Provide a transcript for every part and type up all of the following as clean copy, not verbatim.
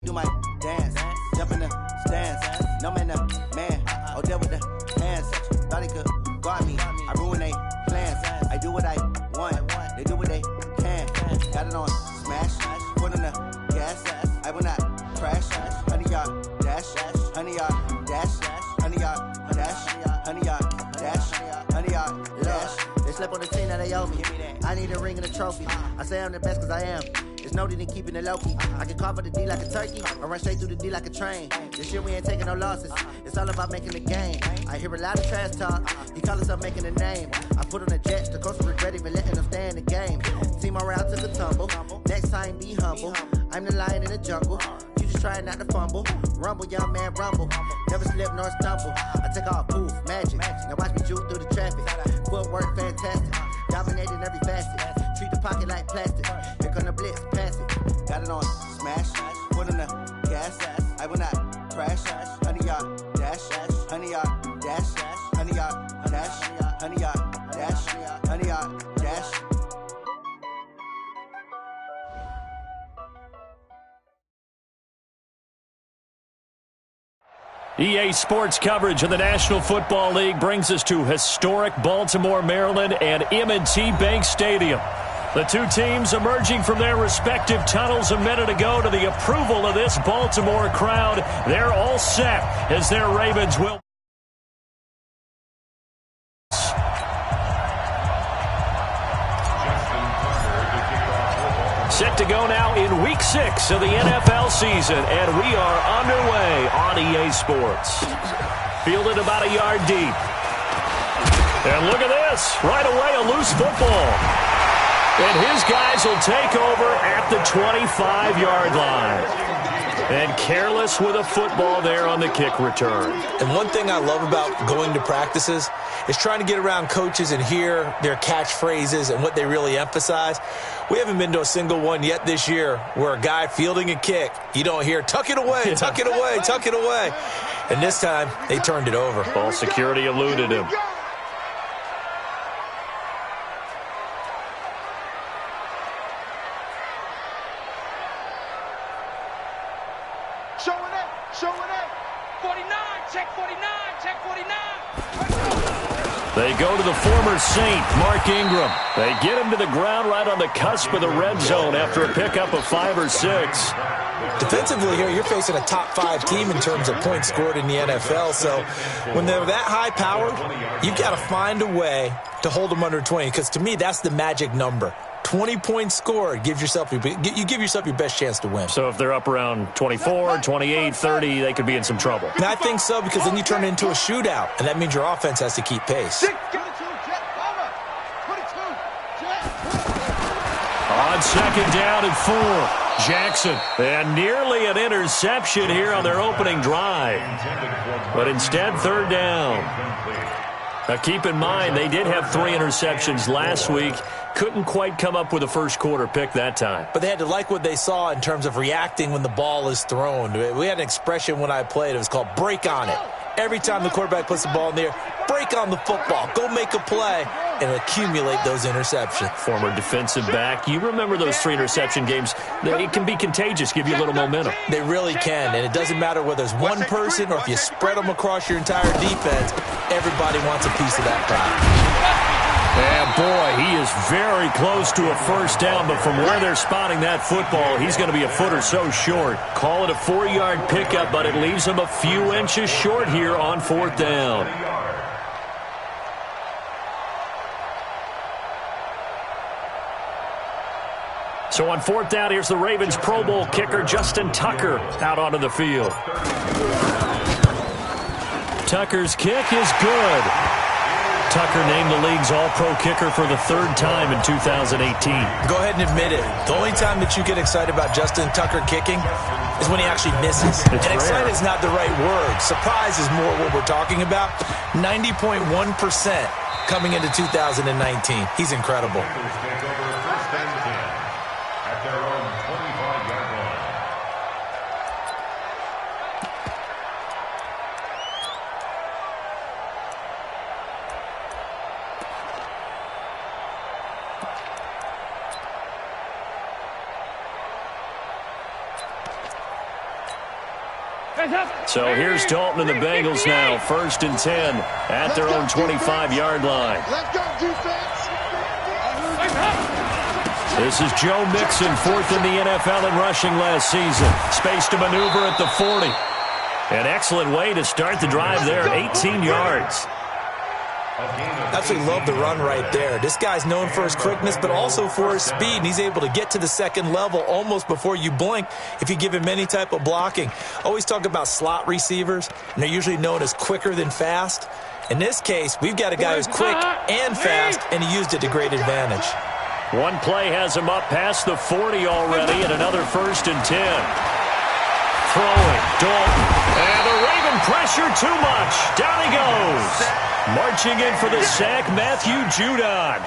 do my dance. Jump in the stands. No man, man. Oh, there with the hands. Thought he could guard me. I ruin they plans. I do what I want. They do what they can. Got it on smash. Put on the gas. I will not crash. 100-yard dash. 100-yard dash. 100-yard dash. 100-yard dash. 100-yard dash. They slept on the team that they owe me. I need a ring and a trophy. I say I'm the best cause I am. It's noted in keeping it low-key. I can carve for the D like a turkey, or run straight through the D like a train. This year we ain't taking no losses. It's all about making the game. I hear a lot of trash talk. He call himself making a name. I put on the Jets. The coach regret even letting them stay in the game. Team morale took a tumble. Next time be humble. I'm the lion in the jungle. You just trying not to fumble. Rumble, young man, rumble. Never slip nor stumble. I take off, poof, magic. Now watch me juke through the traffic. Footwork fantastic. Dominating every facet. Treat the pocket like plastic. Here come the blitz, pass it. Got it on smash. Put on the gas. I will not crash. 100-yard dash. 100-yard dash. 100-yard dash. 100-yard dash. 100-yard dash. EA Sports coverage of the National Football League brings us to historic Baltimore, Maryland, and M&T Bank Stadium. The two teams emerging from their respective tunnels a minute ago to the approval of this Baltimore crowd. They're all set as their Ravens will. Set to go now in Week 6 of the NFL season, and we are underway on EA Sports. Fielded about a yard deep. And look at this. Right away, a loose football. And his guys will take over at the 25-yard line. And careless with a football there on the kick return. And one thing I love about going to practices is trying to get around coaches and hear their catchphrases and what they really emphasize. We haven't been to a single one yet this year where a guy fielding a kick, you don't hear, tuck it away, tuck it away, tuck it away. And this time, they turned it over. Ball security eluded him. Showing it. 49, check 49, check 49. They go to the former Saint, Mark Ingram. They get him to the ground right on the cusp of the red zone after a pickup of 5 or 6. Defensively here, you're facing a top 5 team in terms of points scored in the NFL. So when they're that high powered, you've got to find a way to hold them under 20. Because to me, that's the magic number. 20 points scored, you give yourself your best chance to win. So if they're up around 24, 28, 30, they could be in some trouble. And I think so, because then you turn it into a shootout, and that means your offense has to keep pace. On second down and 4, Jackson. And nearly an interception here on their opening drive. But instead, third down. Now keep in mind, they did have 3 interceptions last week. Couldn't quite come up with a first quarter pick that time. But they had to like what they saw in terms of reacting when the ball is thrown. We had an expression when I played. It was called break on it. Every time the quarterback puts the ball in the air, break on the football. Go make a play and accumulate those interceptions. Former defensive back. You remember those 3 interception games. It can be contagious, give you a little momentum. They really can, and it doesn't matter whether it's one person or if you spread them across your entire defense. Everybody wants a piece of that pie. And boy, he is very close to a first down, but from where they're spotting that football, he's going to be a foot or so short. Call it a 4-yard pickup, but it leaves him a few inches short here on 4th down. So on 4th down, here's the Ravens Pro Bowl kicker Justin Tucker out onto the field. Tucker's kick is good. Tucker named the league's all-pro kicker for the 3rd time in 2018. Go ahead and admit it. The only time that you get excited about Justin Tucker kicking is when he actually misses. And excited is not the right word. Surprise is more what we're talking about. 90.1% coming into 2019. He's incredible. So here's Dalton and the Bengals now, 1st and 10 at their own 25-yard line. Let's go, defense. This is Joe Mixon, 4th in the NFL in rushing last season. Space to maneuver at the 40. An excellent way to start the drive there, 18 yards. Absolutely love the run right there. This guy's known for his quickness, but also for his speed. And he's able to get to the second level almost before you blink if you give him any type of blocking. Always talk about slot receivers, and they're usually known as quicker than fast. In this case, we've got a guy who's quick and fast, and he used it to great advantage. One play has him up past the 40 already, and another 1st and 10. Throwing, Dalton, and the Raven pressure too much. Down he goes. Marching in for the sack, Matthew Judon.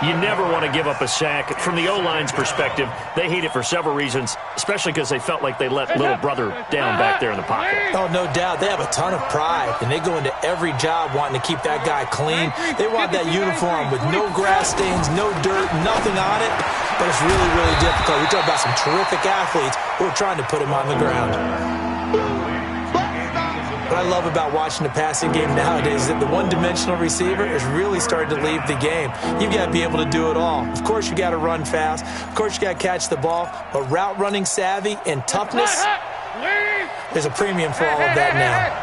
You never want to give up a sack. From the O-line's perspective, they hate it for several reasons, especially because they felt like they let little brother down back there in the pocket. Oh, no doubt. They have a ton of pride, and they go into every job wanting to keep that guy clean. They want that uniform with no grass stains, no dirt, nothing on it, but it's really, really difficult. We talk about some terrific athletes who are trying to put him on the ground. What I love about watching the passing game nowadays is that the one-dimensional receiver is really starting to leave the game. You've got to be able to do it all. Of course, you got to run fast. Of course, you got to catch the ball. But route running savvy and toughness, there's a premium for all of that now.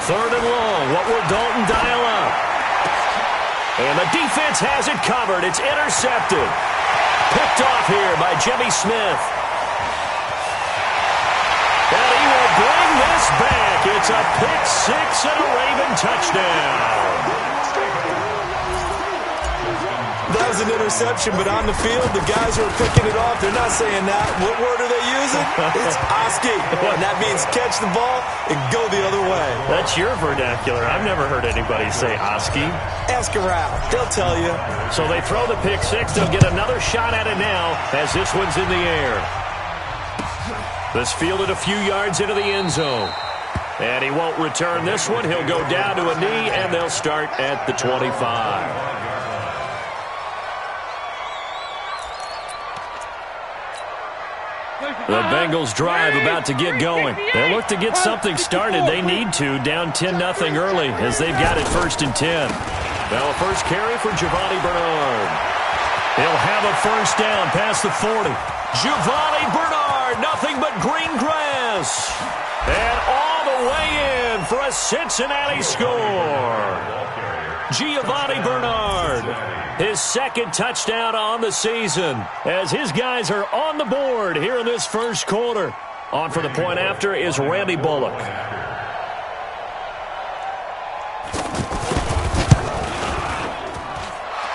3rd and long. What will Dalton dial up? And the defense has it covered. It's intercepted. Picked off here by Jimmy Smith. And he will bring this back. It's a pick-6 and a Raven touchdown. That was an interception, but on the field, the guys who are picking it off, they're not saying that. What word are they using? It's Oski. And that means catch the ball and go the other way. That's your vernacular. I've never heard anybody say Oski. Ask around. They'll tell you. So they throw the pick-6. They'll get another shot at it now as this one's in the air. This fielded a few yards into the end zone. And he won't return this one. He'll go down to a knee, and they'll start at the 25. The Bengals drive about to get going. They'll look to get something started. They need to, down 10-0 early as they've got it 1st and 10. Now a first carry for Giovanni Bernard. He'll have a first down past the 40. Giovanni Bernard, nothing but green grass. And all the way in for a Cincinnati score. Giovanni Bernard, his 2nd touchdown on the season as his guys are on the board here in this 1st quarter. On for the point after is Randy Bullock.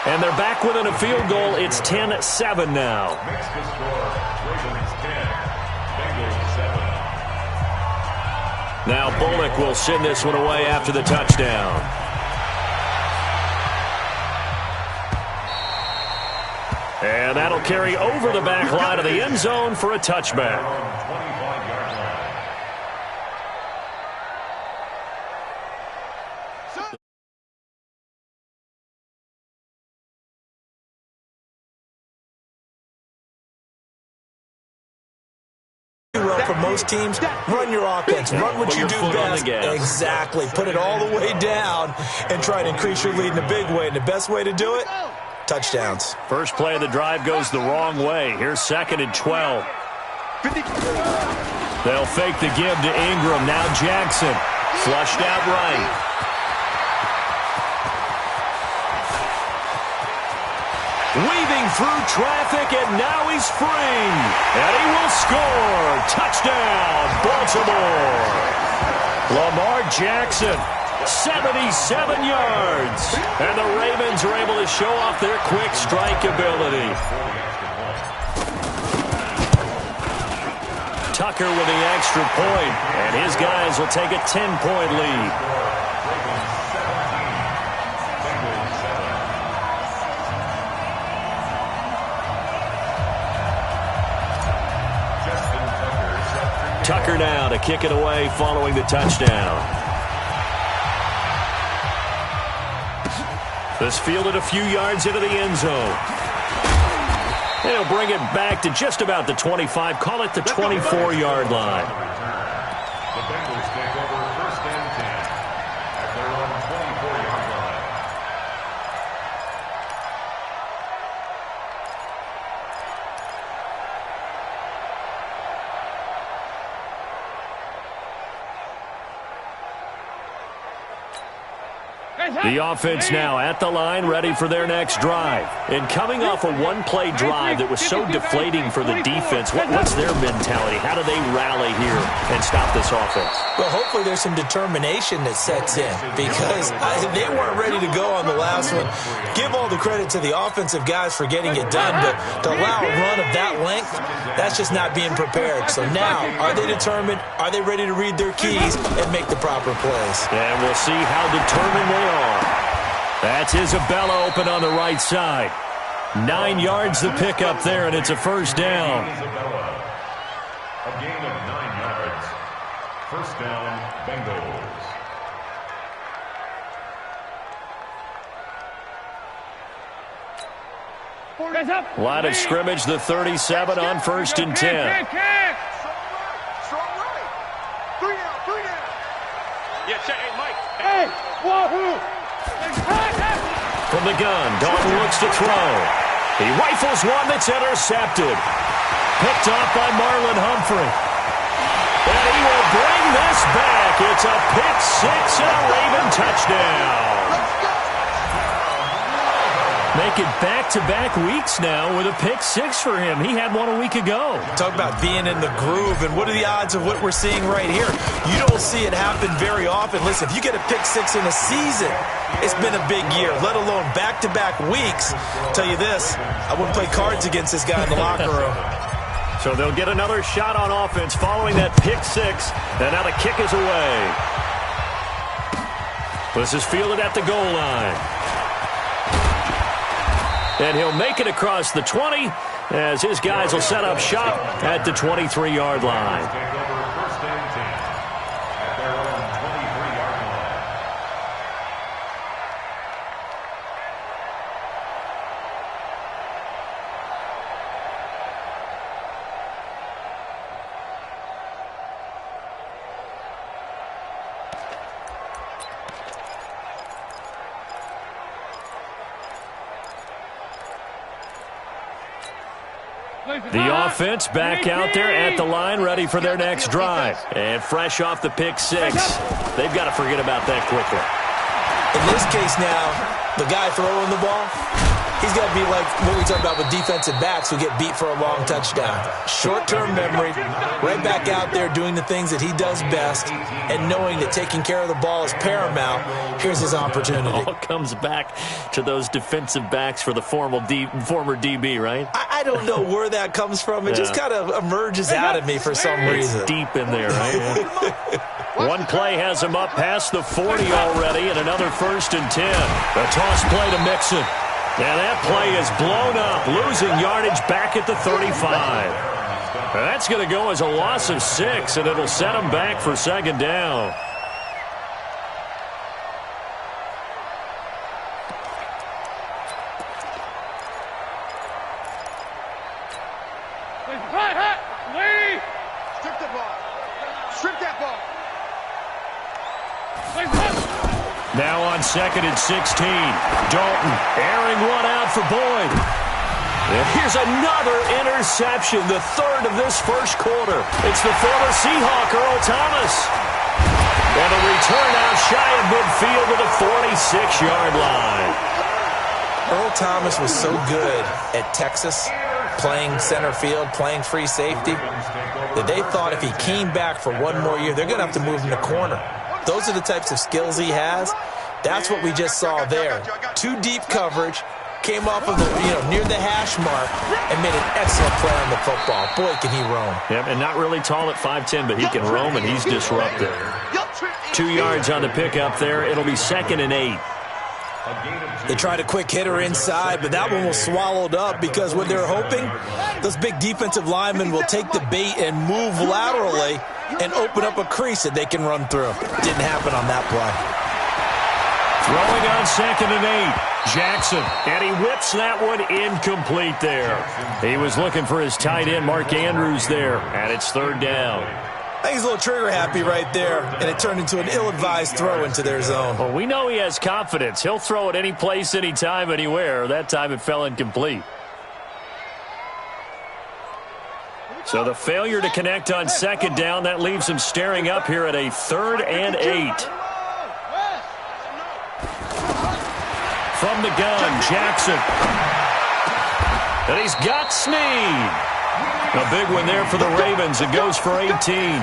And they're back within a field goal. It's 10-7 now. Now Bullock will send this one away after the touchdown. And that'll carry over the back line of the end zone for a touchback. For most teams, run your offense. Run what you do best. Exactly. Put it all the way down and try to increase your lead in a big way. And the best way to do it, touchdowns. First play of the drive goes the wrong way. Here's 2nd and 12. They'll fake the give to Ingram. Now Jackson. Flushed out right. Weaving through traffic, and now he's free. And he will score. Touchdown, Baltimore. Lamar Jackson, 77 yards. And the Ravens are able to show off their quick strike ability. Tucker with the extra point, and his guys will take a 10-point lead. Tucker now to kick it away following the touchdown. This fielded a few yards into the end zone. And he'll bring it back to just about the 25. Call it the 24-yard line. The Bengals take over 1st and 10 at their own 24-yard line. The offense now at the line, ready for their next drive. And coming off a one-play drive that was so deflating for the defense, what's their mentality? How do they rally here and stop this offense? Well, hopefully there's some determination that sets in because they weren't ready to go on the last one. Give all the credit to the offensive guys for getting it done, but to allow a run of that length, that's just not being prepared. So now, are they determined? Are they ready to read their keys and make the proper plays? And we'll see how determined they are. That's Isabella open on the right side. 9 yards the pickup there, and it's a first down. Isabella, a gain of 9 yards. First down, Bengals. Line of scrimmage, the 37 on 1st and 10. From the gun, Dalton looks to throw. He rifles one that's intercepted. Picked off by Marlon Humphrey. And he will bring this back. It's a pick six and a Raven touchdown. Make it back-to-back weeks now with a pick six for him. He had one a week ago. Talk about being in the groove, and what are the odds of what we're seeing right here? You don't see it happen very often. Listen, if you get a pick six in a season, it's been a big year, let alone back-to-back weeks. I'll tell you this, I wouldn't play cards against this guy in the locker room. So they'll get another shot on offense following that pick six, and now the kick is away. This is fielded at the goal line. And he'll make it across the 20 as his guys will set up shop at the 23-yard line. Take over 1st and 10 at their own 23-yard line. The offense back out there at the line, ready for their next drive. And fresh off the pick six, they've got to forget about that quickly. In this case now, the guy throwing the ball, he's got to be like what we talk about with defensive backs who get beat for a long touchdown. Short-term memory, right back out there doing the things that he does best, and knowing that taking care of the ball is paramount. Here's his opportunity. All comes back to those defensive backs for the former DB, right? I don't know where that comes from. It just kind of emerges out of me for some reason. Deep in there, right? Yeah. One play has him up past the 40 already, and another 1st and 10. A toss play to Mixon. And that play is blown up, losing yardage back at the 35. And that's going to go as a loss of 6, and it'll set him back for 2nd down. Strip the ball. Strip that ball. Now on 2nd and 16. Dalton airing one out for Boyd. And here's another interception, the 3rd of this first quarter. It's the former Seahawk, Earl Thomas. And a return out shy of midfield to the 46-yard line. Earl Thomas was so good at Texas, playing center field, playing free safety, that they thought if he came back for one more year, they're going to have to move him to corner. Those are the types of skills he has. That's what we just saw there. 2 deep coverage, came off of the, near the hash mark, and made an excellent play on the football. Boy, can he roam. Yep, and not really tall at 5'10", but he can roam, and he's disruptive. 2 yards on the pickup there. It'll be 2nd and 8. They tried a quick hitter inside, but that one was swallowed up because what they're hoping, those big defensive linemen will take the bait and move laterally and open up a crease that they can run through. Didn't happen on that play. Throwing on 2nd and 8. Jackson, and he whips that one incomplete there. He was looking for his tight end, Mark Andrews, there, and it's 3rd down. I think he's a little trigger happy right there, and it turned into an ill-advised throw into their zone. Well, we know he has confidence. He'll throw it any place, anytime, anywhere. That time it fell incomplete. So the failure to connect on 2nd down, that leaves him staring up here at a 3rd and 8. From the gun, Jackson. And he's got Snead. A big one there for the Ravens. It goes for 18.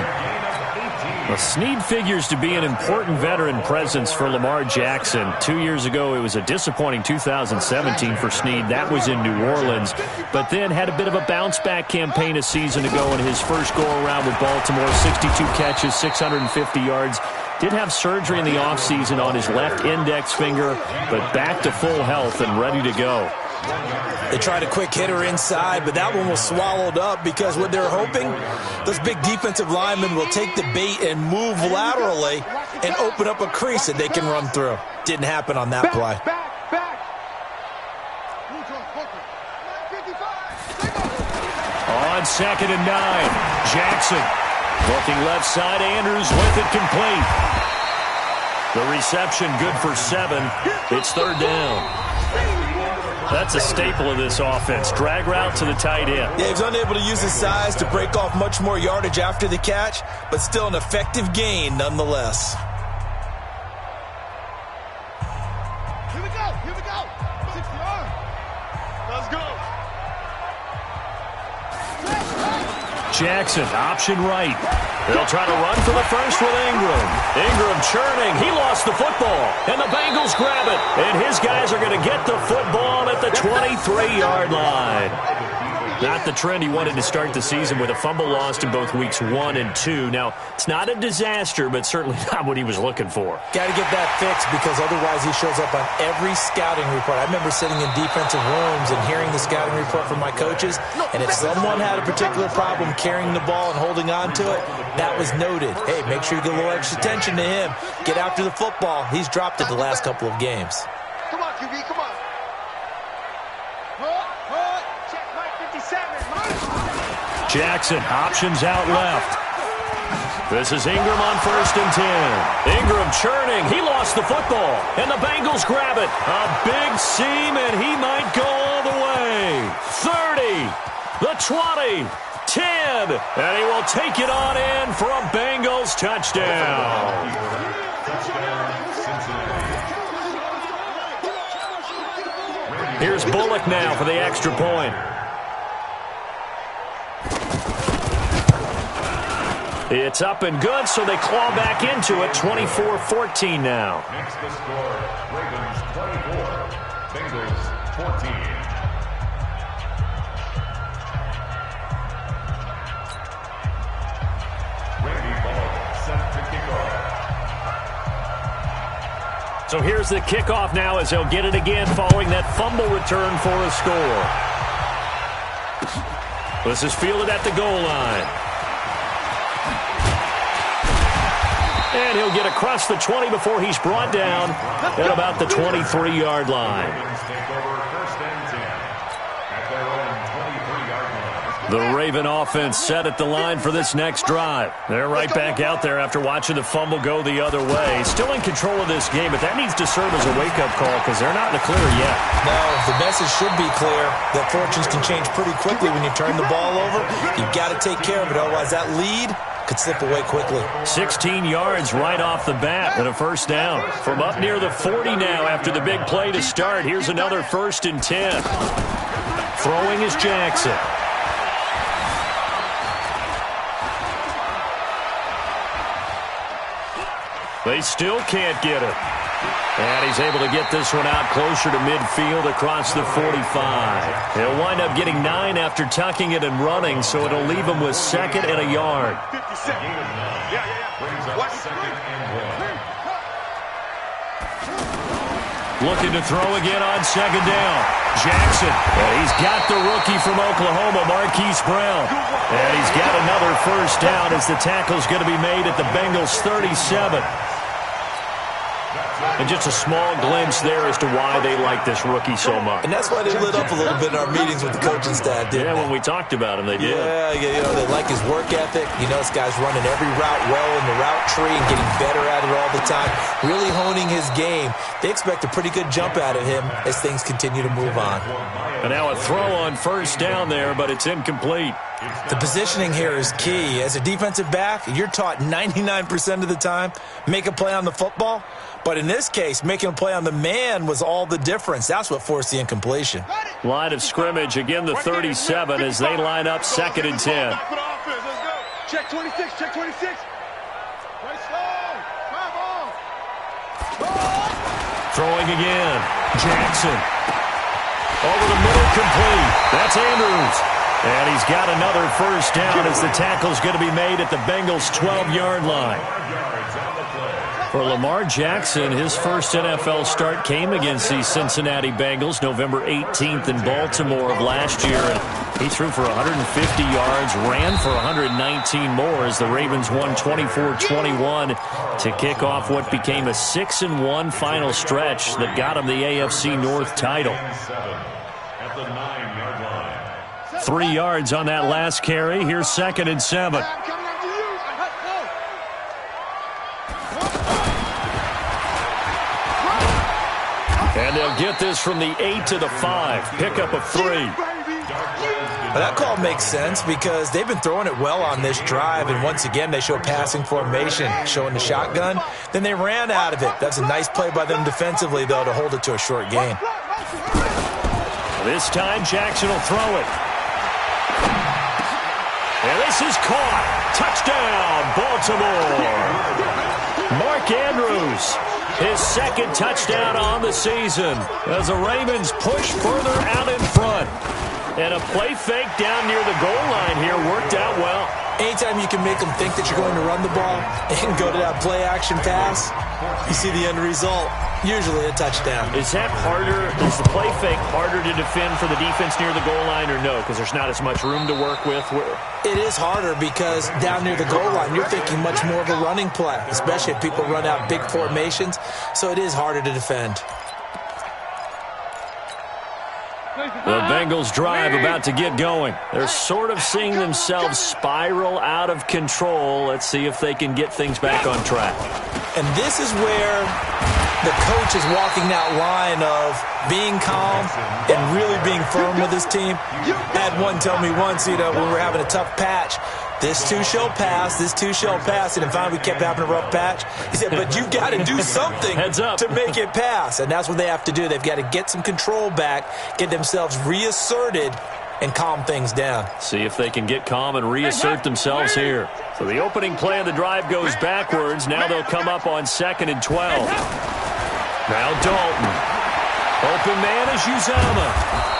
Well, Snead figures to be an important veteran presence for Lamar Jackson. 2 years ago, it was a disappointing 2017 for Snead. That was in New Orleans. But then had a bit of a bounce-back campaign a season ago in his first go-around with Baltimore. 62 catches, 650 yards. Did have surgery in the offseason on his left index finger, but back to full health and ready to go. They tried a quick hitter inside, but that one was swallowed up because what they're hoping, those big defensive linemen will take the bait and move laterally and open up a crease that they can run through. Didn't happen on that play. On 2nd and 9, Jackson. Looking left side, Andrews with it complete. The reception good for 7. It's 3rd down. That's a staple of this offense. Drag route to the tight end. Yeah, he was unable to use his size to break off much more yardage after the catch, but still an effective gain nonetheless. Here we go. 60 yards. Let's go. Jackson, option right. They'll try to run for the first with Ingram. Ingram churning. He lost the football. And the Bengals grab it. And his guys are going to get the football at the 23-yard line. Not the trend he wanted to start the season with a fumble lost in both weeks 1 and 2. Now, it's not a disaster, but certainly not what he was looking for. Got to get that fixed because otherwise he shows up on every scouting report. I remember sitting in defensive rooms and hearing the scouting report from my coaches, and if someone had a particular problem carrying the ball and holding on to it, that was noted. Hey, make sure you get a little extra attention to him. Get after the football. He's dropped it the last couple of games. Come on, QB, come on. Jackson, options out left. This is Ingram on 1st and 10. Ingram churning. He lost the football. And the Bengals grab it. A big seam, and he might go all the way. 30, the 20, 10. And he will take it on in for a Bengals touchdown. Here's Bullock now for the extra point. It's up and good, so they claw back into it. 24-14 now. Next to score, Ravens 24, Bengals 14. Randy Bullock set to kick off. So here's the kickoff now as they'll get it again following that fumble return for a score. This is fielded at the goal line. And he'll get across the 20 before he's brought down at about the 23-yard line. The Raven offense set at the line for this next drive. They're right back out there after watching the fumble go the other way. Still in control of this game, but that needs to serve as a wake-up call because they're not in the clear yet. No, the message should be clear that fortunes can change pretty quickly when you turn the ball over. You've got to take care of it, otherwise that lead could slip away quickly. 16 yards right off the bat and a first down. From up near the 40 now after the big play to start. Here's another 1st and 10. Throwing is Jackson. They still can't get it. And he's able to get this one out closer to midfield across the 45. He'll wind up getting 9 after tucking it and running, so it'll leave him with 2nd and a yard. Looking to throw again on 2nd down. Jackson, he's got the rookie from Oklahoma, Marquise Brown. And he's got another first down as the tackle's going to be made at the Bengals' 37. And just a small glimpse there as to why they like this rookie so much. And that's why they lit up a little bit in our meetings with the coaching staff, didn't they? When we talked about him, they did. Yeah, they like his work ethic. This guy's running every route well in the route tree and getting better at it all the time, really honing his game. They expect a pretty good jump out of him as things continue to move on. And now a throw on first down there, but it's incomplete. The positioning here is key. As a defensive back, you're taught 99% of the time, make a play on the football. But in this case, making a play on the man was all the difference. That's what forced the incompletion. Line of scrimmage, again the 37 as they line up 2nd and 10. Check 26, check 26. Throwing again. Jackson. Over the middle, complete. That's Andrews. And he's got another first down as the tackle's going to be made at the Bengals' 12-yard line. For Lamar Jackson, his first NFL start came against the Cincinnati Bengals November 18th in Baltimore of last year. And he threw for 150 yards, ran for 119 more as the Ravens won 24-21 to kick off what became a 6-1 final stretch that got him the AFC North title. 3 yards on that last carry. Here's 2nd and 7. And they'll get this from the 8 to the 5. Pickup of 3. Well, that call makes sense because they've been throwing it well on this drive, and once again they show passing formation, showing the shotgun. Then they ran out of it. That's a nice play by them defensively, though, to hold it to a short gain. This time Jackson will throw it. And this is caught. Touchdown, Baltimore. Mark Andrews, his 2nd touchdown on the season as the Ravens push further out in front. And a play fake down near the goal line here worked out well. Anytime you can make them think that you're going to run the ball and go to that play-action pass, you see the end result, usually a touchdown. Is that harder? Is the play fake harder to defend for the defense near the goal line or no? Because there's not as much room to work with? It is harder because down near the goal line, you're thinking much more of a running play, especially if people run out big formations. So it is harder to defend. The Bengals drive about to get going. They're sort of seeing themselves spiral out of control. Let's see if they can get things back on track. And this is where the coach is walking that line of being calm and really being firm with his team. I had one tell me once, when we were having a tough patch, this too shall pass, this too shall pass. And finally we kept having a rough patch. He said, but you've got to do something to make it pass. And that's what they have to do. They've got to get some control back, get themselves reasserted, and calm things down. See if they can get calm and reassert themselves here. So the opening play of the drive goes backwards. Now they'll come up on 2nd and 12. Now Dalton. Open man is Uzama.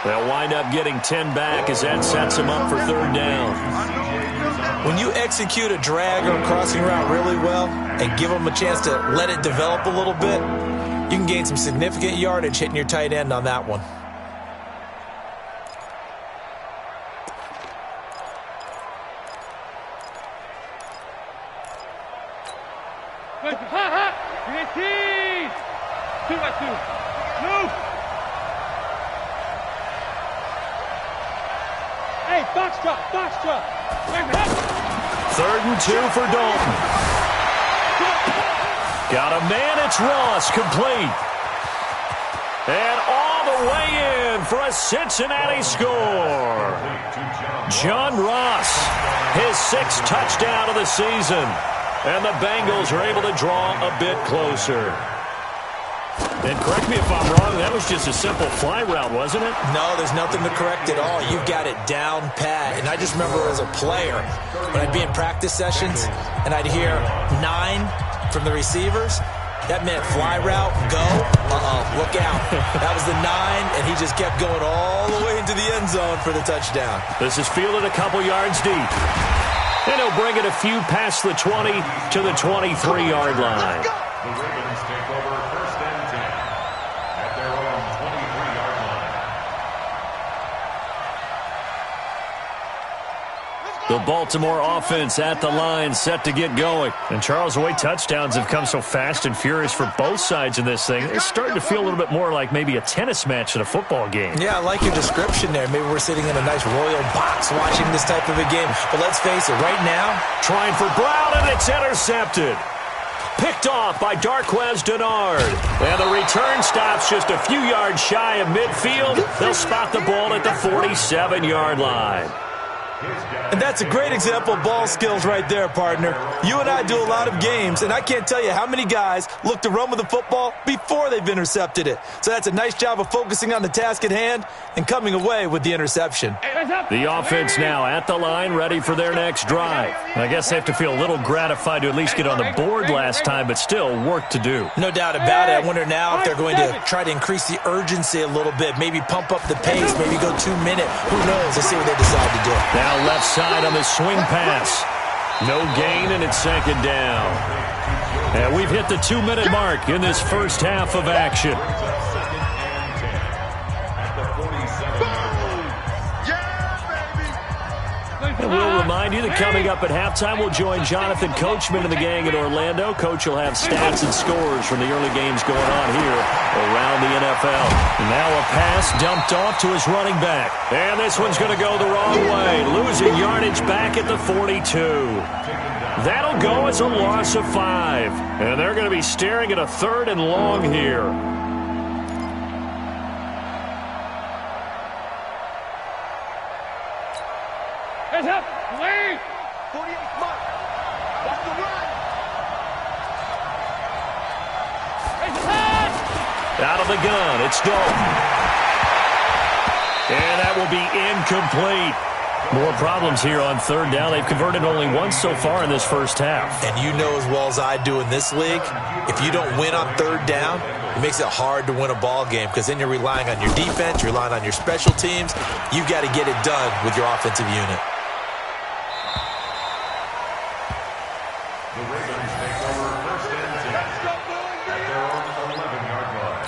They'll wind up getting 10 back as that sets them up for 3rd down. When you execute a drag or a crossing route really well and give them a chance to let it develop a little bit, you can gain some significant yardage hitting your tight end on that one. Box drop. 3rd and 2 for Dalton. Got a man, it's Ross, complete. And all the way in for a Cincinnati score. John Ross, his 6th touchdown of the season. And the Bengals are able to draw a bit closer. And correct me if I'm wrong, that was just a simple fly route, wasn't it? No, there's nothing to correct at all. You've got it down pat. And I just remember as a player, when I'd be in practice sessions and I'd hear 9 from the receivers, that meant fly route, go, look out. That was the 9, and he just kept going all the way into the end zone for the touchdown. This is fielded a couple yards deep. And he'll bring it a few past the 20 to the 23-yard line. The Ravens take over 1st and 10 at their own 23-yard line. The Baltimore offense at the line, set to get going. And Charles, the way touchdowns have come so fast and furious for both sides in this thing, it's starting to feel a little bit more like maybe a tennis match at a football game. Yeah, I like your description there. Maybe we're sitting in a nice royal box watching this type of a game. But let's face it, right now, trying for Brown, and it's intercepted. Picked off by Darqueze Dennard. And the return stops just a few yards shy of midfield. They'll spot the ball at the 47-yard line. And that's a great example of ball skills right there, partner. You and I do a lot of games, and I can't tell you how many guys look to run with the football before they've intercepted it. So that's a nice job of focusing on the task at hand and coming away with the interception. The offense now at the line, ready for their next drive. And I guess they have to feel a little gratified to at least get on the board last time, but still work to do. No doubt about it. I wonder now if they're going to try to increase the urgency a little bit, maybe pump up the pace, maybe go 2 minute. Who knows? Let's see what they decide to do. Now left side on the swing pass. No gain, and it's second down. And we've hit the 2-minute mark in this first half of action. And we'll remind you that coming up at halftime, we'll join Jonathan Coachman and the gang in Orlando. Coach will have stats and scores from the early games going on here around the NFL. And now a pass dumped off to his running back. And this one's going to go the wrong way, losing yardage back at the 42. That'll go as a loss of 5. And they're going to be staring at a 3rd and long here. Heads up, lead. 48 mark. That's the run. Out of the gun, it's Dalton. And that will be incomplete. More problems here on 3rd down. They've converted only once so far in this first half. And you know as well as I do in this league, if you don't win on 3rd down, it makes it hard to win a ball game because then you're relying on your defense, you're relying on your special teams. You've got to get it done with your offensive unit. The Ravens take over 1st and 10 at their own 11-yard line.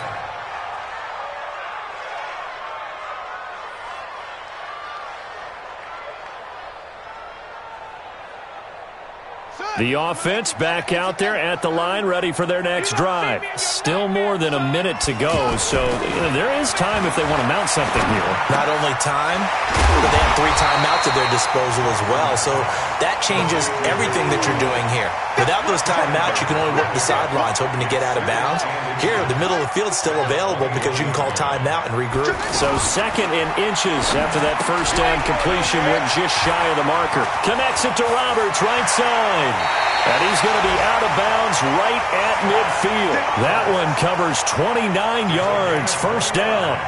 The offense back out there at the line, ready for their next drive. Still more than a minute to go, so there is time if they want to mount something here. Not only time, but they have 3 timeouts at their disposal as well, so that changes everything that you're doing here. Without those timeouts, you can only work the sidelines, hoping to get out of bounds. Here, the middle of the field is still available because you can call timeout and regroup. So 2nd and inches after that first down completion, went just shy of the marker. Connects it to Roberts, right side. And he's going to be out of bounds right at midfield. That one covers 29 yards, 1st down.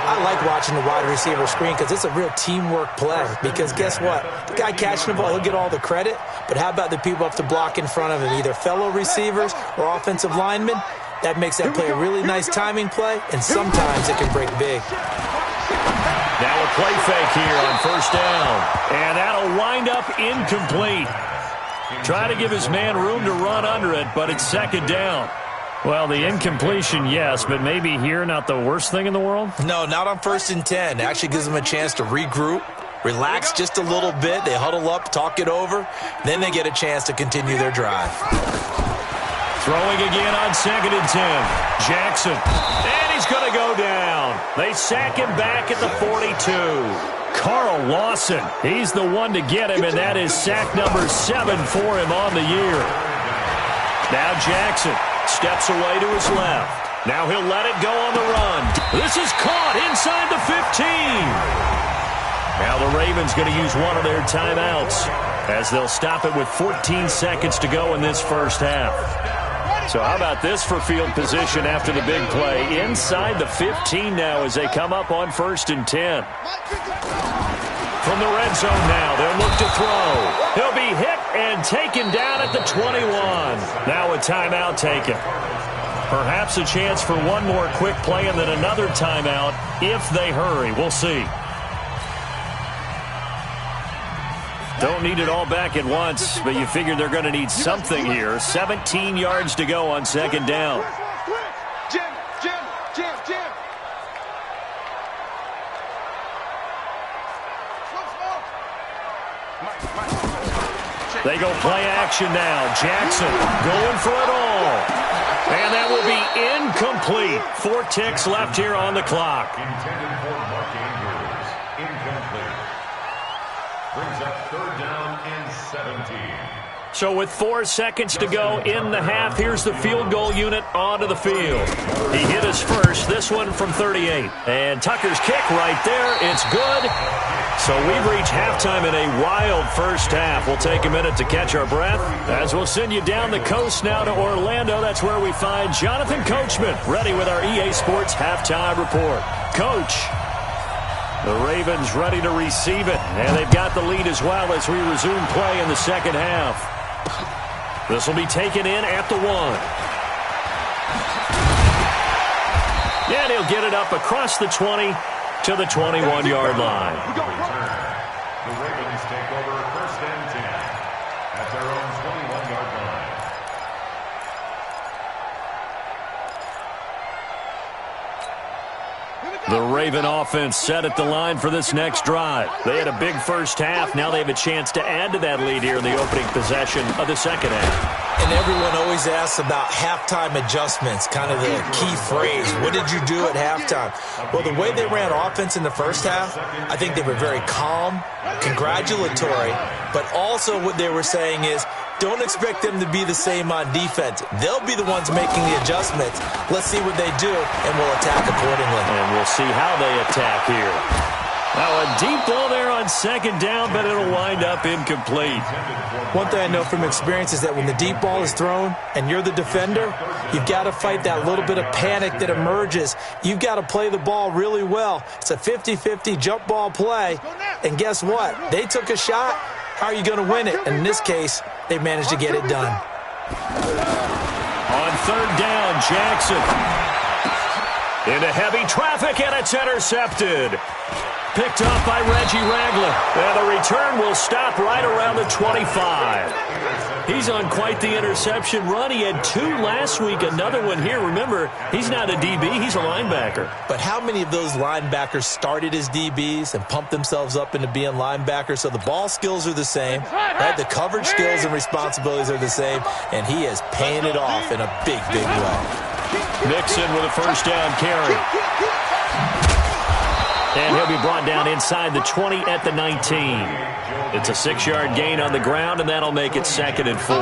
I like watching the wide receiver screen because it's a real teamwork play. Because guess what? The guy catching the ball, he'll get all the credit. But how about the people up to block in front of him, either fellow receivers or offensive linemen? That makes that play a really nice timing play, and sometimes it can break big. Now a play fake here on 1st down. And that'll wind up incomplete. Try to give his man room to run under it, but it's 2nd down. Well, the incompletion, yes, but maybe here not the worst thing in the world? No, not on 1st and 10. It actually gives them a chance to regroup, relax just a little bit. They huddle up, talk it over. Then they get a chance to continue their drive. Throwing again on 2nd and 10. Jackson. And he's going to go down. They sack him back at the 42. Carl Lawson. He's the one to get him, and that is sack number 7 for him on the year. Now Jackson steps away to his left. Now he'll let it go on the run. This is caught inside the 15. Now the Ravens going to use one of their timeouts as they'll stop it with 14 seconds to go in this first half. So how about this for field position after the big play? Inside the 15 now as they come up on 1st and 10. From the red zone now, they'll look to throw. He'll be hit and taken down at the 21. Now a timeout taken. Perhaps a chance for one more quick play and then another timeout if they hurry. We'll see. Don't need it all back at once, but you figure they're going to need something here. 17 yards to go on 2nd down. Jim. They go play action now. Jackson going for it all. And that will be incomplete. 4 ticks left here on the clock. Intended for Mark Andrews. Incomplete. Brings up 3rd down and 17. So with 4 seconds to go in the half, here's the field goal unit onto the field. He hit us first, this one from 38. And Tucker's kick right there, it's good. So we've reached halftime in a wild first half. We'll take a minute to catch our breath as we'll send you down the coast now to Orlando. That's where we find Jonathan Coachman ready with our EA Sports halftime report. Coach, the Ravens ready to receive it, and they've got the lead as well as we resume play in the second half. This will be taken in at the 1. And he'll get it up across the 20 to the 21-yard line. The Ravens take over 1st and 10 at their own 21-yard line. The Raven offense set at the line for this next drive. They had a big first half. Now they have a chance to add to that lead here in the opening possession of the second half. And everyone always asks about halftime adjustments, kind of the key phrase. What did you do at halftime? Well, the way they ran offense in the first half, I think they were very calm, congratulatory, but also what they were saying is, don't expect them to be the same on defense. They'll be the ones making the adjustments. Let's see what they do, and we'll attack accordingly. And we'll see how they attack here. Now a deep ball there on 2nd down, but it'll wind up incomplete. One thing I know from experience is that when the deep ball is thrown and you're the defender, you've got to fight that little bit of panic that emerges. You've got to play the ball really well. It's a 50-50 jump ball play, and guess what? They took a shot. How are you going to win it? And in this case, they managed to get it done. On 3rd down, Jackson into heavy traffic, and it's intercepted. Picked up by Reggie Ragland. And the return will stop right around the 25. He's on quite the interception run. He had 2 last week, another one here. Remember, he's not a DB, he's a linebacker. But how many of those linebackers started as DBs and pumped themselves up into being linebackers? So the ball skills are the same, right? The coverage skills and responsibilities are the same, and he is paying it off in a big, big way. Mixon with a 1st down carry. And he'll be brought down inside the 20 at the 19. It's a 6-yard gain on the ground, and that'll make it 2nd and 4.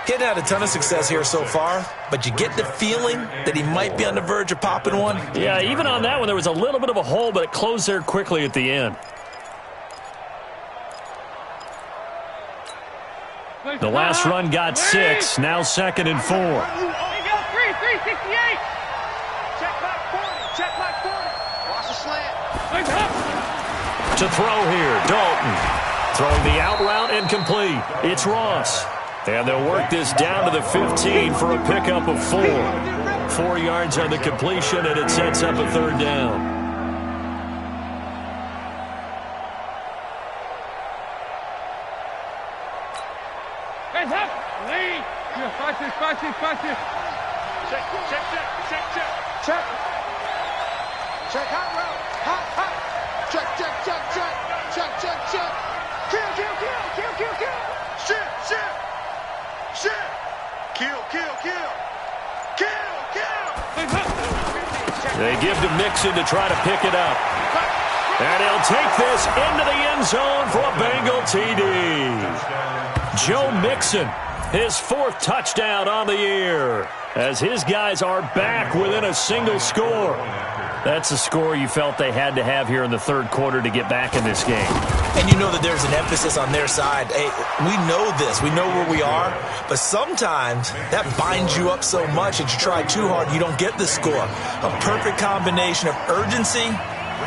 He hadn't had a ton of success here so far, but you get the feeling that he might be on the verge of popping one. Yeah, even on that one, there was a little bit of a hole, but it closed there quickly at the end. The last run got 6, now 2nd and 4. 368. Check back 40. Check back 40. Watch the slant. To throw here, Dalton. Throwing the out route and complete. It's Ross. And they'll work this down to the 15 for a pickup of 4. 4 yards on the completion, and it sets up a 3rd down. Hands up. Lead. Fight this. Check. Check. Check hot route. Hot. Check. Kill. Shit. Kill. They give to Mixon to try to pick it up. And he'll take this into the end zone for a Bengal TD. Joe Mixon, his 4th touchdown on the year, as his guys are back within a single score. That's a score you felt they had to have here in the 3rd quarter to get back in this game. And you know that there's an emphasis on their side. Hey, we know this. We know where we are. But sometimes that binds you up so much that you try too hard, you don't get the score. A perfect combination of urgency,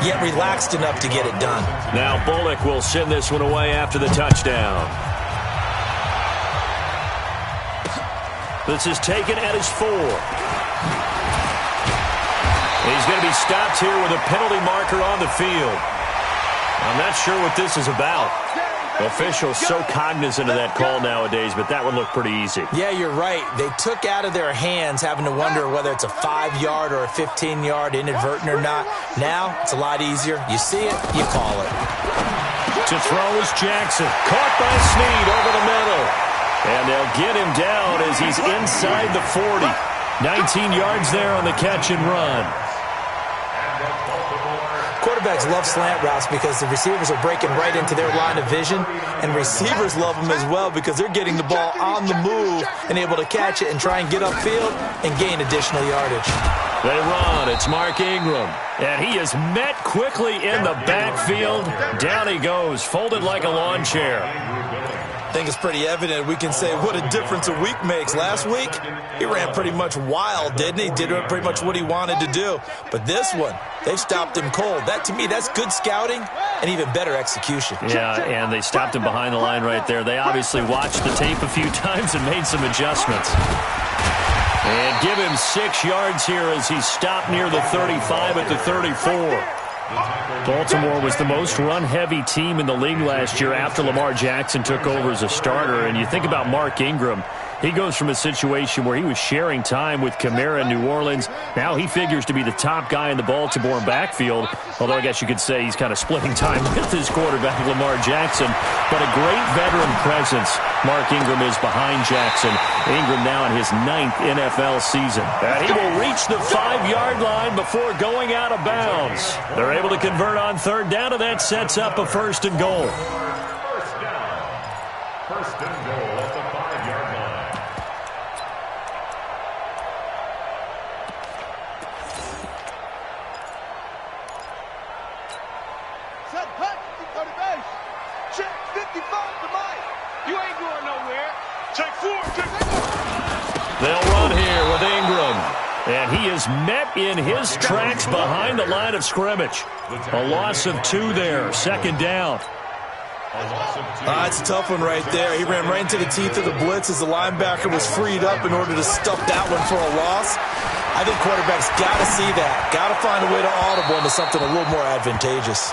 yet relaxed enough to get it done. Now Bullock will send this one away after the touchdown. This is taken at his 4. He's going to be stopped here with a penalty marker on the field. I'm not sure what this is about. Officials so cognizant of that call nowadays, but that one looked pretty easy. Yeah, you're right. They took out of their hands having to wonder whether it's a 5-yard or a 15-yard inadvertent or not. Now, it's a lot easier. You see it, you call it. To throw is Jackson. Caught by Snead over the middle. And they'll get him down as he's inside the 40. 19 yards there on the catch and run. Quarterbacks love slant routes because the receivers are breaking right into their line of vision, and receivers love them as well because they're getting the ball on the move and able to catch it and try and get upfield and gain additional yardage. They run. It's Mark Ingram. And he is met quickly in the backfield. Down he goes, folded like a lawn chair. I think it's pretty evident. We can say what a difference a week makes. Last week, he ran pretty much wild, didn't he? Did pretty much what he wanted to do. But this one, they've stopped him cold. That, to me, that's good scouting and even better execution. Yeah, and they stopped him behind the line right there. They obviously watched the tape a few times and made some adjustments. And give him 6 yards here as he stopped near the 35 at the 34. Baltimore was the most run-heavy team in the league last year after Lamar Jackson took over as a starter. And you think about Mark Ingram, he goes from a situation where he was sharing time with Kamara in New Orleans. Now he figures to be the top guy in the Baltimore backfield, although I guess you could say he's kind of splitting time with his quarterback, Lamar Jackson. But a great veteran presence. Mark Ingram is behind Jackson. Ingram now in his 9th NFL season. And he will reach the 5-yard line before going out of bounds. They're able to convert on 3rd down, and that sets up a 1st and goal. First and goal at the 5-yard line. Set punt, you go to base. Check 55 to Mike. You ain't going nowhere. Check 4, check 4. They'll run here with Ingram. And he is met in his tracks behind the line of scrimmage. A loss of 2 there, 2nd down. It's a tough one right there. He ran right into the teeth of the blitz as the linebacker was freed up in order to stuff that one for a loss. I think quarterbacks got to see that. Got to find a way to audible into something a little more advantageous.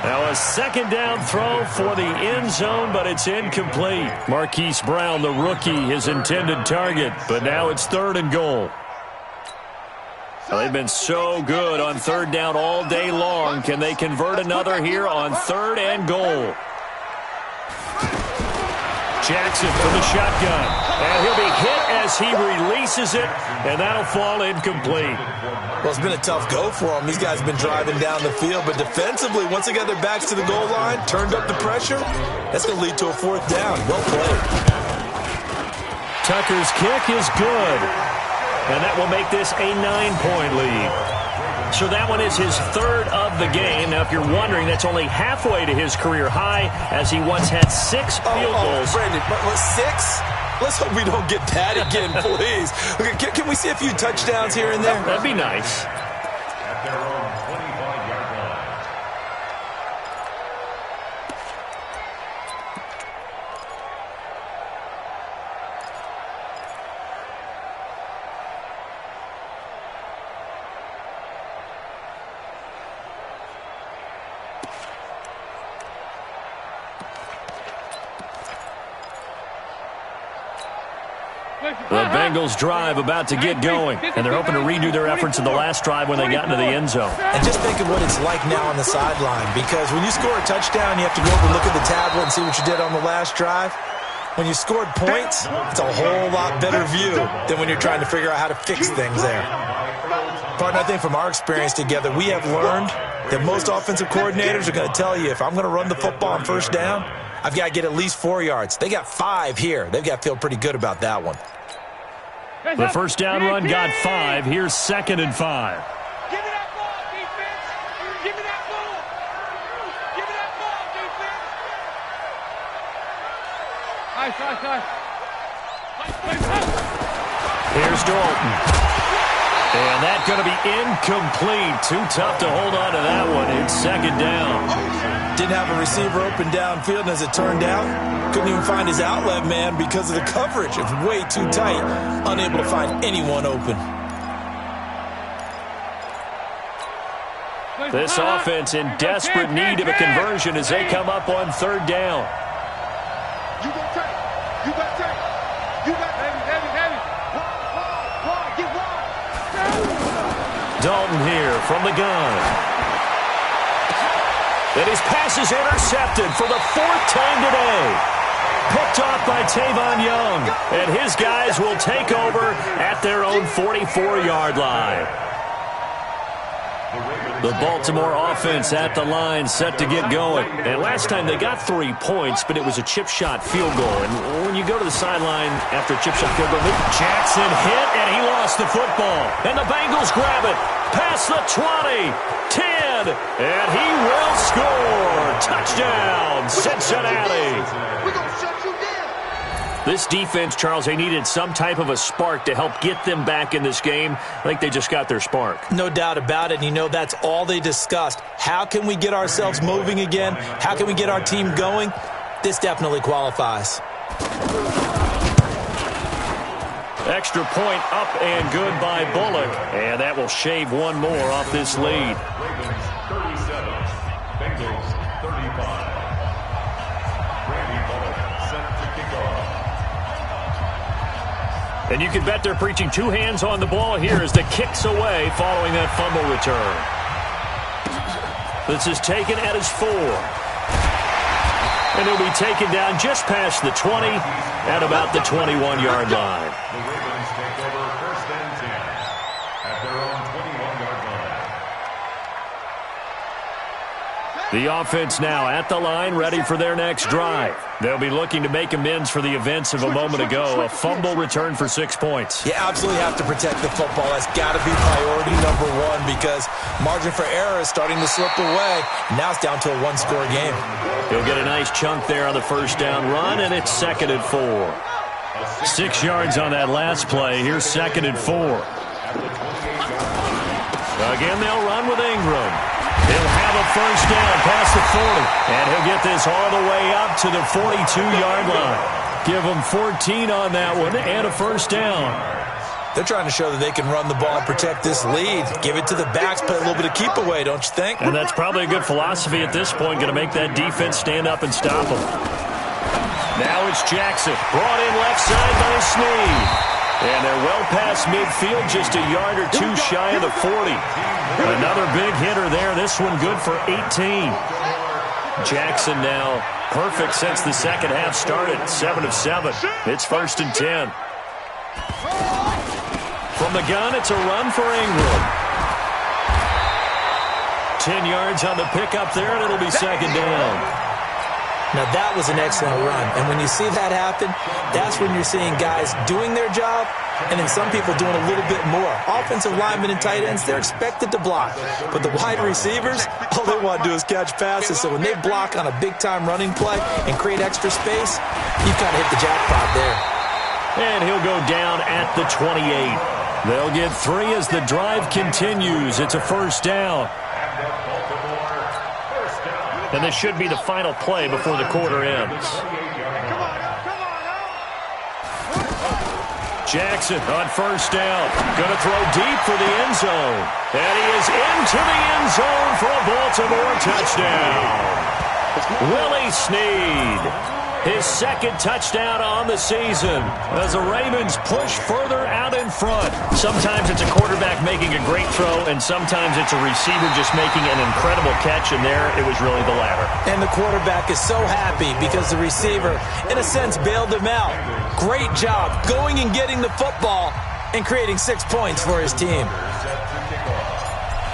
Now a 2nd down throw for the end zone, but it's incomplete. Marquise Brown, the rookie, his intended target, but now it's 3rd and goal. Well, they've been so good on 3rd down all day long. Can they convert another here on 3rd and goal? Jackson from the shotgun. And he'll be hit as he releases it, and that'll fall incomplete. Well, it's been a tough go for him. These guys have been driving down the field, but defensively, once they got their backs to the goal line, turned up the pressure, that's going to lead to a 4th down. Well played. Tucker's kick is good. And that will make this a 9-point lead. So that one is his 3rd of the game. Now, if you're wondering, that's only halfway to his career high, as he once had 6 field goals. Brandon, 6? Let's hope we don't get that again, please. Can we see a few touchdowns here and there? That'd be nice. At their own 25-yard line. The Bengals drive about to get going, and they're hoping to redo their efforts in the last drive when they got into the end zone. And just think of what it's like now on the sideline, because when you score a touchdown, you have to go over and look at the tablet and see what you did on the last drive. When you scored points, it's a whole lot better view than when you're trying to figure out how to fix things there. Partner, I think from our experience together, we have learned that most offensive coordinators are going to tell you, if I'm going to run the football on 1st down, I've got to get at least 4 yards. They got 5 here. They've got to feel pretty good about that one. The 1st down run got 5. Here's 2nd and 5. Give me that ball, defense. Give me that ball. Give me that ball, defense. Here's Dalton. And that's going to be incomplete. Too tough to hold on to that one. It's 2nd down. Didn't have a receiver open downfield, and as it turned out, couldn't even find his outlet man because of the coverage. It's way too tight, unable to find anyone open. This offense in desperate need of a conversion as they come up on 3rd down. You got take. You got take. You got heavy. Wide. Get wide. 'Dalton here from the gun. And his pass is intercepted for the 4th time today. Picked off by Tavon Young. And his guys will take over at their own 44-yard line. The Baltimore offense at the line, set to get going. And last time they got 3 points, but it was a chip shot field goal. And when you go to the sideline after a chip shot field goal, Jackson hit, and he lost the football. And the Bengals grab it. Past the 20, 10, and he will score. Touchdown, Cincinnati. We're going to shut you down. This defense, Charles, they needed some type of a spark to help get them back in this game. I think they just got their spark. No doubt about it. And you know, that's all they discussed. How can we get ourselves moving again? How can we get our team going? This definitely qualifies. Extra point up and good by Bullock. And that will shave one more off this lead. Ravens 37, Bengals 35. Randy Bullock set to kick off. And you can bet they're preaching 2 hands on the ball here as the kick's away following that fumble return. This is taken at his 4. And he'll be taken down just past the 20 at about the 21-yard line. The Ravens take over 1st and 10 at their own 21-yard line. The offense now at the line, ready for their next drive. They'll be looking to make amends for the events of a moment ago. A fumble return for 6 points. You absolutely have to protect the football. That's got to be priority number 1 because margin for error is starting to slip away. Now it's down to a 1-score game. He'll get a nice chunk there on the 1st down run, and it's 2nd and 4. 6 yards on that last play. Here's 2nd and 4. Again, they'll run with Ingram. He'll have a 1st down past the 40, and he'll get this all the way up to the 42-yard line. Give him 14 on that one and a 1st down. They're trying to show that they can run the ball and protect this lead. Give it to the backs, play a little bit of keep away, don't you think? And that's probably a good philosophy at this point, going to make that defense stand up and stop them. Now it's Jackson, brought in left side by Snead. And they're well past midfield, just a yard or 2 shy of the 40. Another big hitter there, this one good for 18. Jackson now perfect since the 2nd half started, 7 of 7. It's 1st and 10. From the gun, it's a run for Ingram. 10 yards on the pickup there, and it'll be 2nd down. Now, that was an excellent run. And when you see that happen, that's when you're seeing guys doing their job and then some people doing a little bit more. Offensive linemen and tight ends, they're expected to block. But the wide receivers, all they want to do is catch passes. So when they block on a big-time running play and create extra space, you've kind of hit the jackpot there. And he'll go down at the 28. They'll get 3 as the drive continues. It's a 1st down. And this should be the final play before the quarter ends. Jackson on 1st down. Going to throw deep for the end zone. And he is into the end zone for a Baltimore touchdown. Willie Snead. His 2nd touchdown on the season as the Ravens push further out in front. Sometimes it's a quarterback making a great throw, and sometimes it's a receiver just making an incredible catch, and there it was really the latter. And the quarterback is so happy because the receiver, in a sense, bailed him out. Great job going and getting the football and creating 6 points for his team.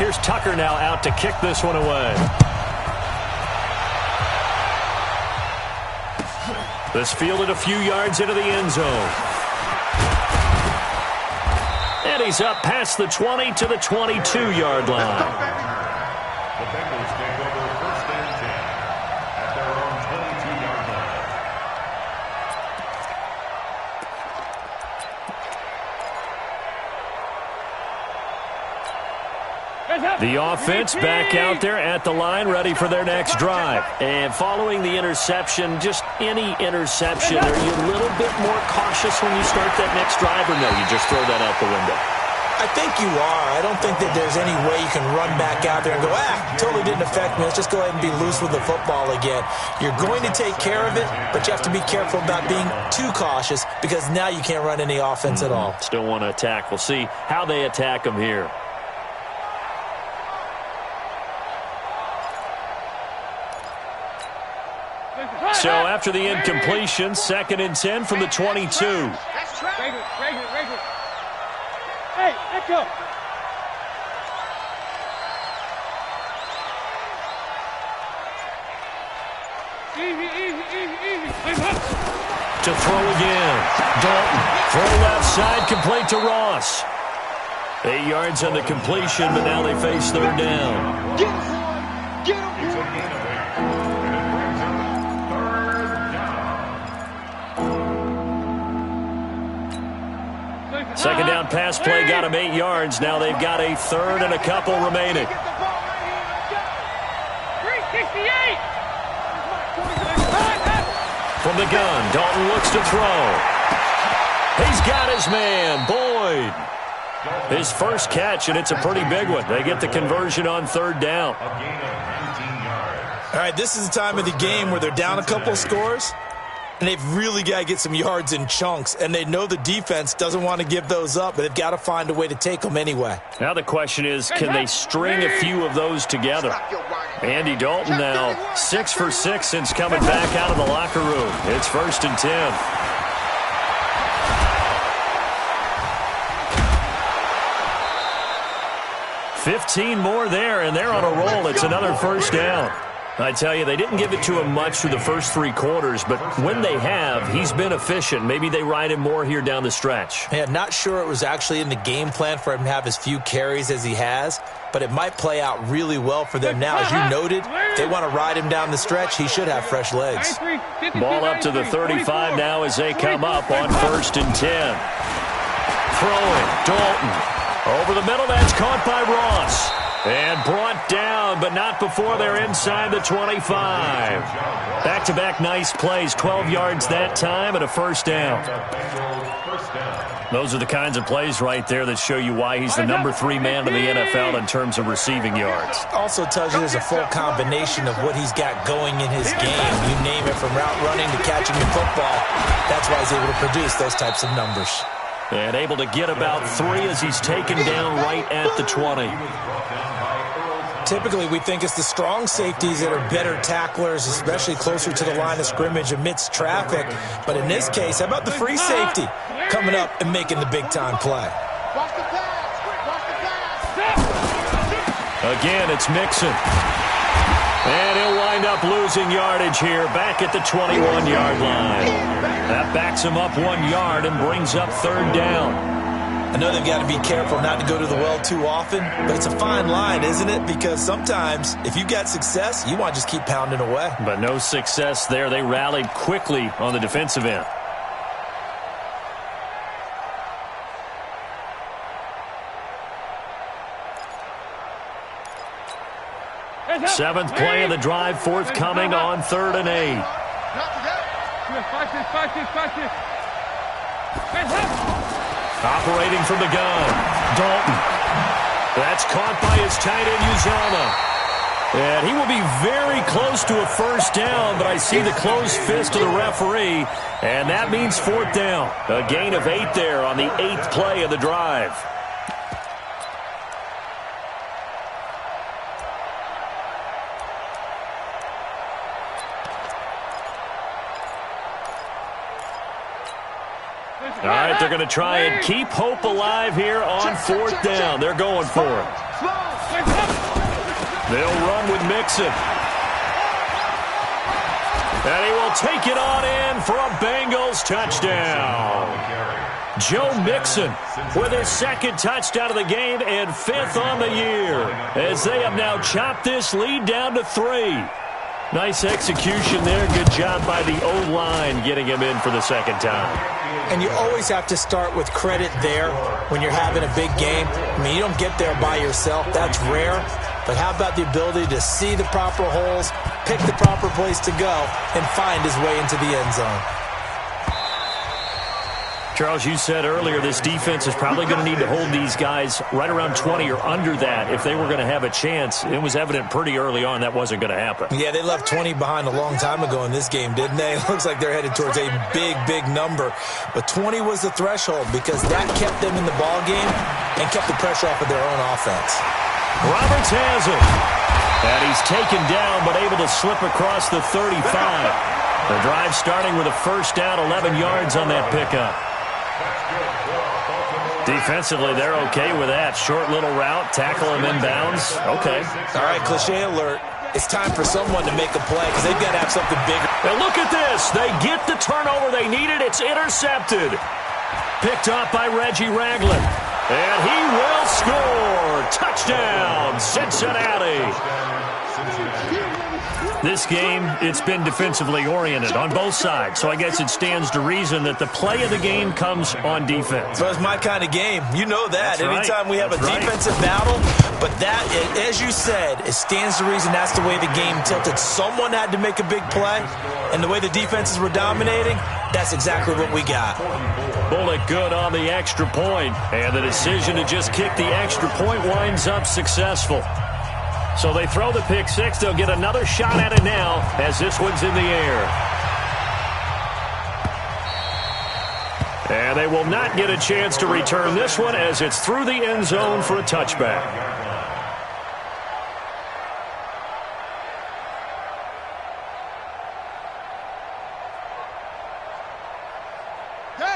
Here's Tucker now out to kick this one away. This fielded a few yards into the end zone. And he's up past the 20 to the 22-yard line. The Bengals take over 1st and 10 at their own 22-yard line. The offense back out there at the line, ready for their next drive. And following the interception, just any interception, are you a little bit more cautious when you start that next drive, or no, you just throw that out the window? I think you are. I don't think that there's any way you can run back out there and go, totally didn't affect me. Let's just go ahead and be loose with the football again. You're going to take care of it, but you have to be careful about being too cautious because now you can't run any offense at all. Still want to attack. We'll see how they attack them here. So after the incompletion, 2nd and 10 from the 22. Hey, let's go. To throw again. Dalton, throw left side, complete to Ross. 8 yards on the completion, but now they face 3rd down. Get him, get him. It's a gainaway, and it brings up 3rd down. 2nd down pass play got him 8 yards. Now they've got a 3rd and a couple remaining. Get the ball right here. Let's go. 368. From the gun, Dalton looks to throw. He's got his man, Boyd. His first catch, and it's a pretty big one. They get the conversion on 3rd down. A gain of 19 yards. All right, this is the time of the game where they're down a couple of scores, and they've really got to get some yards in chunks, and they know the defense doesn't want to give those up, but they've got to find a way to take them anyway. Now the question is, can they string a few of those together? Andy Dalton now 6 for 6 since coming back out of the locker room. It's 1st and 10. $15 more there, and they're on a roll. It's another 1st down. I tell you, they didn't give it to him much through the first 3 quarters, but when they have, he's been efficient. Maybe they ride him more here down the stretch. Yeah, not sure it was actually in the game plan for him to have as few carries as he has, but it might play out really well for them now. As you noted, they want to ride him down the stretch. He should have fresh legs. Ball up to the 35 now as they come up on 1st and 10. Throwing, Dalton. Over the middle, that's caught by Ross. And brought down, but not before they're inside the 25. Back-to-back nice plays, 12 yards that time and a 1st down. Those are the kinds of plays right there that show you why he's the number 3 man in the NFL in terms of receiving yards. Also tells you there's a full combination of what he's got going in his game. You name it, from route running to catching the football. That's why he's able to produce those types of numbers. And able to get about 3 as he's taken down right at the 20. Typically, we think it's the strong safeties that are better tacklers, especially closer to the line of scrimmage amidst traffic. But in this case, how about the free safety coming up and making the big-time play? Watch the pass. Watch the pass. Again, it's Mixon. And he'll wind up losing yardage here back at the 21-yard line. That backs him up 1 yard and brings up 3rd down. I know they've got to be careful not to go to the well too often, but it's a fine line, isn't it? Because sometimes, if you've got success, you want to just keep pounding away. But no success there. They rallied quickly on the defensive end. Seventh play of the drive forthcoming on 3rd and 8. Operating from the gun, Dalton. That's caught by his tight end, Uzomah. And he will be very close to a 1st down, but I see the closed fist of the referee, and that means 4th down. A gain of 8 there on the 8th play of the drive. All right, they're going to try and keep hope alive here on 4th down. They're going for it. They'll run with Mixon. And he will take it on in for a Bengals touchdown. Joe Mixon with his 2nd touchdown of the game and 5th on the year, as they have now chopped this lead down to 3. Nice execution there. Good job by the O-line getting him in for the 2nd time. And you always have to start with credit there when you're having a big game. I mean, you don't get there by yourself. That's rare. But how about the ability to see the proper holes, pick the proper place to go, and find his way into the end zone? Charles, you said earlier this defense is probably going to need to hold these guys right around 20 or under that if they were going to have a chance. It was evident pretty early on that wasn't going to happen. Yeah, they left 20 behind a long time ago in this game, didn't they? It looks like they're headed towards a big, big number. But 20 was the threshold because that kept them in the ball game and kept the pressure off of their own offense. Roberts has it. And he's taken down, but able to slip across the 35. The drive starting with a first down, 11 yards on that pickup. Defensively, they're okay with that. Short little route, tackle him inbounds. Okay. All right, cliche alert. It's time for someone to make a play because they've got to have something bigger. And look at this. They get the turnover they needed. It's intercepted. Picked up by Reggie Ragland. And he will score. Touchdown, Cincinnati. This game, it's been defensively oriented on both sides, so I guess it stands to reason that the play of the game comes on defense. So it's my kind of game. You know that. That's right. Anytime we have a defensive battle, but that, as you said, it stands to reason that's the way the game tilted. Someone had to make a big play, and the way the defenses were dominating, that's exactly what we got. Bullet good on the extra point, and the decision to just kick the extra point winds up successful. So they throw the pick six. They'll get another shot at it now as this one's in the air. And they will not get a chance to return this one as it's through the end zone for a touchback.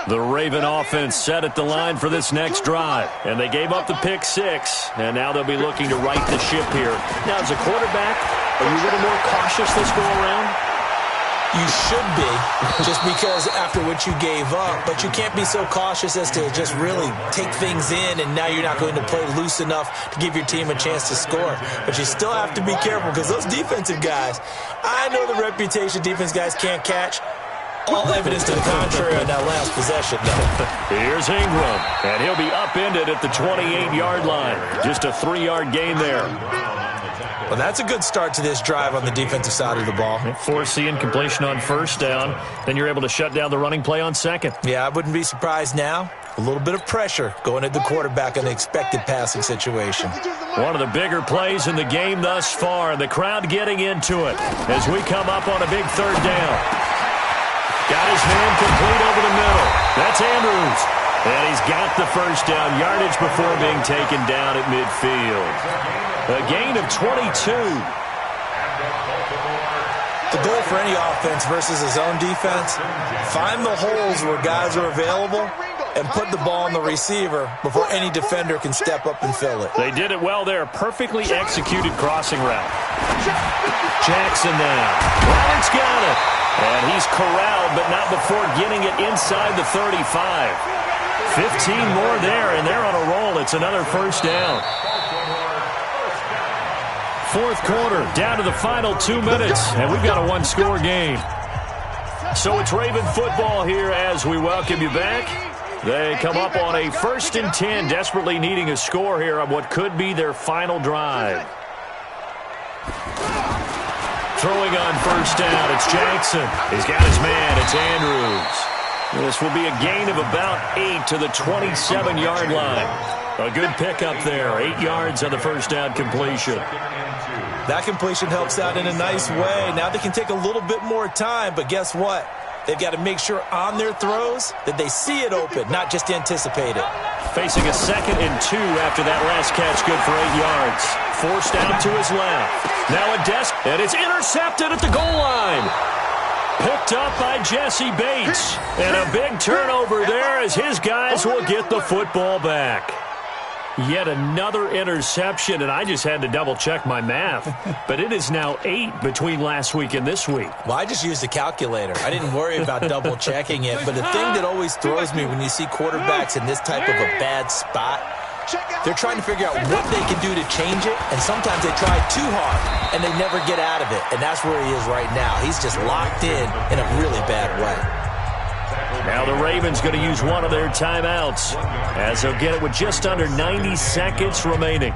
The Raven offense set at the line for this next drive. And they gave up the pick six. And now they'll be looking to right the ship here. Now, as a quarterback, are you a little more cautious this go around? You should be, just because after what you gave up. But you can't be so cautious as to just really take things in, and now you're not going to play loose enough to give your team a chance to score. But you still have to be careful because those defensive guys, I know the reputation defense guys can't catch. All evidence to the contrary on that last possession, though. Here's Ingram, and he'll be upended at the 28-yard line. Just a 3-yard gain there. Well, that's a good start to this drive on the defensive side of the ball. Force the incompletion on first down. Then you're able to shut down the running play on second. Yeah, I wouldn't be surprised now. A little bit of pressure going at the quarterback in the expected passing situation. One of the bigger plays in the game thus far. The crowd getting into it as we come up on a big third down. Got his man complete over the middle. That's Andrews. And he's got the first down yardage before being taken down at midfield. A gain of 22. The goal for any offense versus a zone defense, find the holes where guys are available and put the ball on the receiver before any defender can step up and fill it. They did it well there. Perfectly executed crossing route. Jackson now. Lawrence got it. And he's corralled, but not before getting it inside the 35. 15 more there, and they're on a roll. It's another first down. Fourth quarter, down to the final 2 minutes, and we've got a one-score game. So it's Raven football here as we welcome you back. They come up on a 1st and 10, desperately needing a score here on what could be their final drive. Throwing on first down, it's Jackson. He's got his man, it's Andrews. This will be a gain of about 8 to the 27-yard line. A good pickup there, 8 yards on the first down completion. That completion helps out in a nice way. Now they can take a little bit more time, but guess what? They've got to make sure on their throws that they see it open, not just anticipate it. Facing a 2nd and 2 after that last catch, good for 8 yards. Forced out to his left. Now a desk, and it's intercepted at the goal line. Picked up by Jesse Bates. And a big turnover there as his guys will get the football back. Yet another interception, and I just had to double-check my math. But it is now 8 between last week and this week. Well, I just used a calculator. I didn't worry about double-checking it. But the thing that always throws me when you see quarterbacks in this type of a bad spot, they're trying to figure out what they can do to change it, and sometimes they try too hard, and they never get out of it. And that's where he is right now. He's just locked in a really bad way. Now the Ravens going to use one of their timeouts as they'll get it with just under 90 seconds remaining.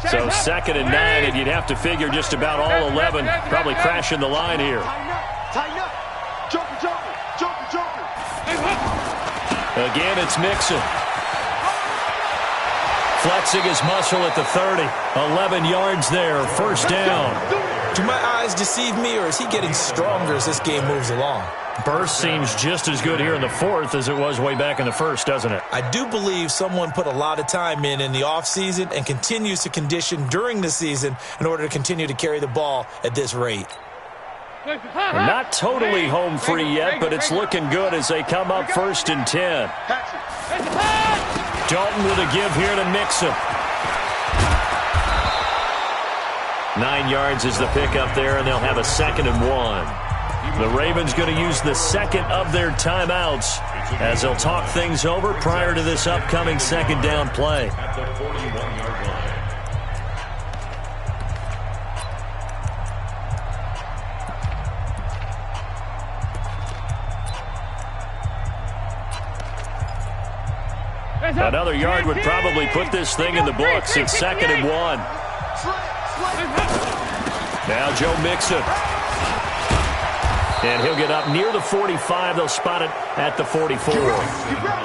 So 2nd and 9, and you'd have to figure just about all 11 probably crashing the line here. Tighten up. Joker. Again, it's Mixon. Flexing his muscle at the 30. 11 yards there, first down. Do my eyes deceive me, or is he getting stronger as this game moves along? Burst seems just as good here in the fourth as it was way back in the first, doesn't it? I do believe someone put a lot of time in the offseason and continues to condition during the season in order to continue to carry the ball at this rate. We're not totally home free yet, but it's looking good as they come up 1st and 10. Dalton with a give here to Mixon. 9 yards is the pickup there, and they'll have a 2nd and 1. The Ravens going to use the second of their timeouts as they'll talk things over prior to this upcoming 2nd down play. At the 41-yard line. Another yard would probably put this thing in the books. It's 2nd and 1. Now Joe Mixon. And he'll get up near the 45. They'll spot it at the 44.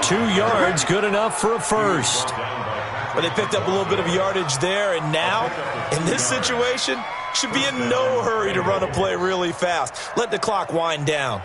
2 yards, good enough for a first. But they picked up a little bit of yardage there, and now, in this situation, should be in no hurry to run a play really fast. Let the clock wind down.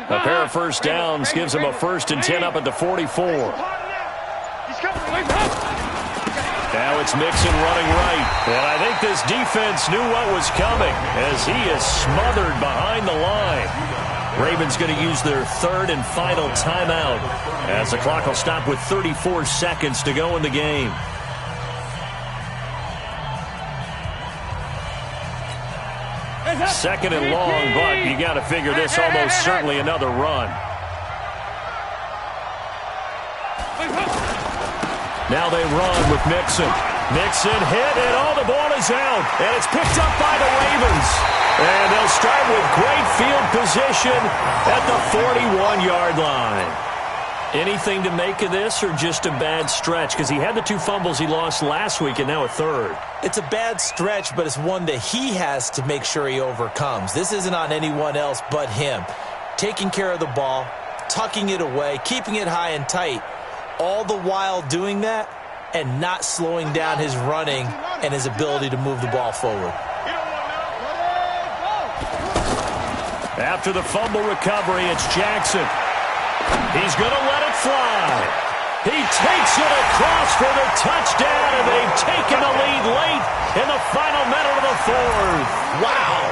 A pair of first downs gives them a 1st and 10 up at the 44. Now it's Mixon running right. And I think this defense knew what was coming as he is smothered behind the line. Ravens going to use their 3rd and final timeout as the clock will stop with 34 seconds to go in the game. Second and long, but you got to figure this almost certainly another run. Now they run with Mixon. Mixon hit, and the ball is out. And it's picked up by the Ravens. And they'll start with great field position at the 41-yard line. Anything to make of this or just a bad stretch? Because he had the 2 fumbles he lost last week and now a 3rd. It's a bad stretch, but it's one that he has to make sure he overcomes. This isn't on anyone else but him. Taking care of the ball, tucking it away, keeping it high and tight, all the while doing that and not slowing down his running and his ability to move the ball forward. After the fumble recovery, it's Jackson. He's going to let it fly. He takes it across for the touchdown, and they've taken the lead late in the final minute of the 4th. Wow.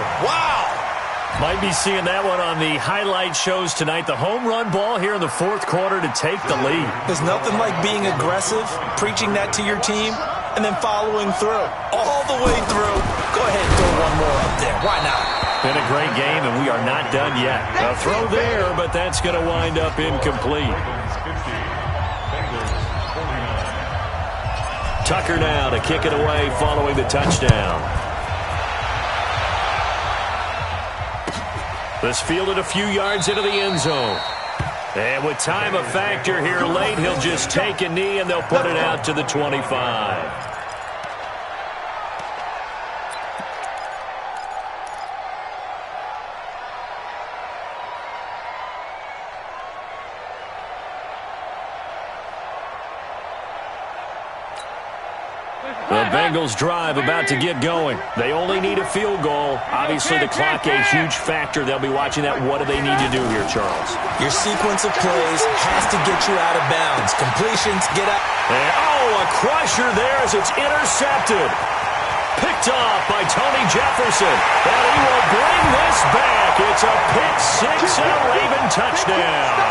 Might be seeing that one on the highlight shows tonight. The home run ball here in the 4th quarter to take the lead. There's nothing like being aggressive, preaching that to your team, and then following through. All the way through. Go ahead and throw one more up there. Why not? Been a great game, and we are not done yet. A throw there, but that's going to wind up incomplete. Tucker now to kick it away following the touchdown. This fielded a few yards into the end zone. And with time a factor here late, he'll just take a knee, and they'll put it out to the 25. The Bengals drive about to get going. They only need a field goal. Obviously, the clock a huge factor. They'll be watching that. What do they need to do here, Charles? Your sequence of plays has to get you out of bounds. Completions, get out. And, a crusher there as it's intercepted. Picked off by Tony Jefferson. And he will bring this back. It's a pick six and a Raven touchdown.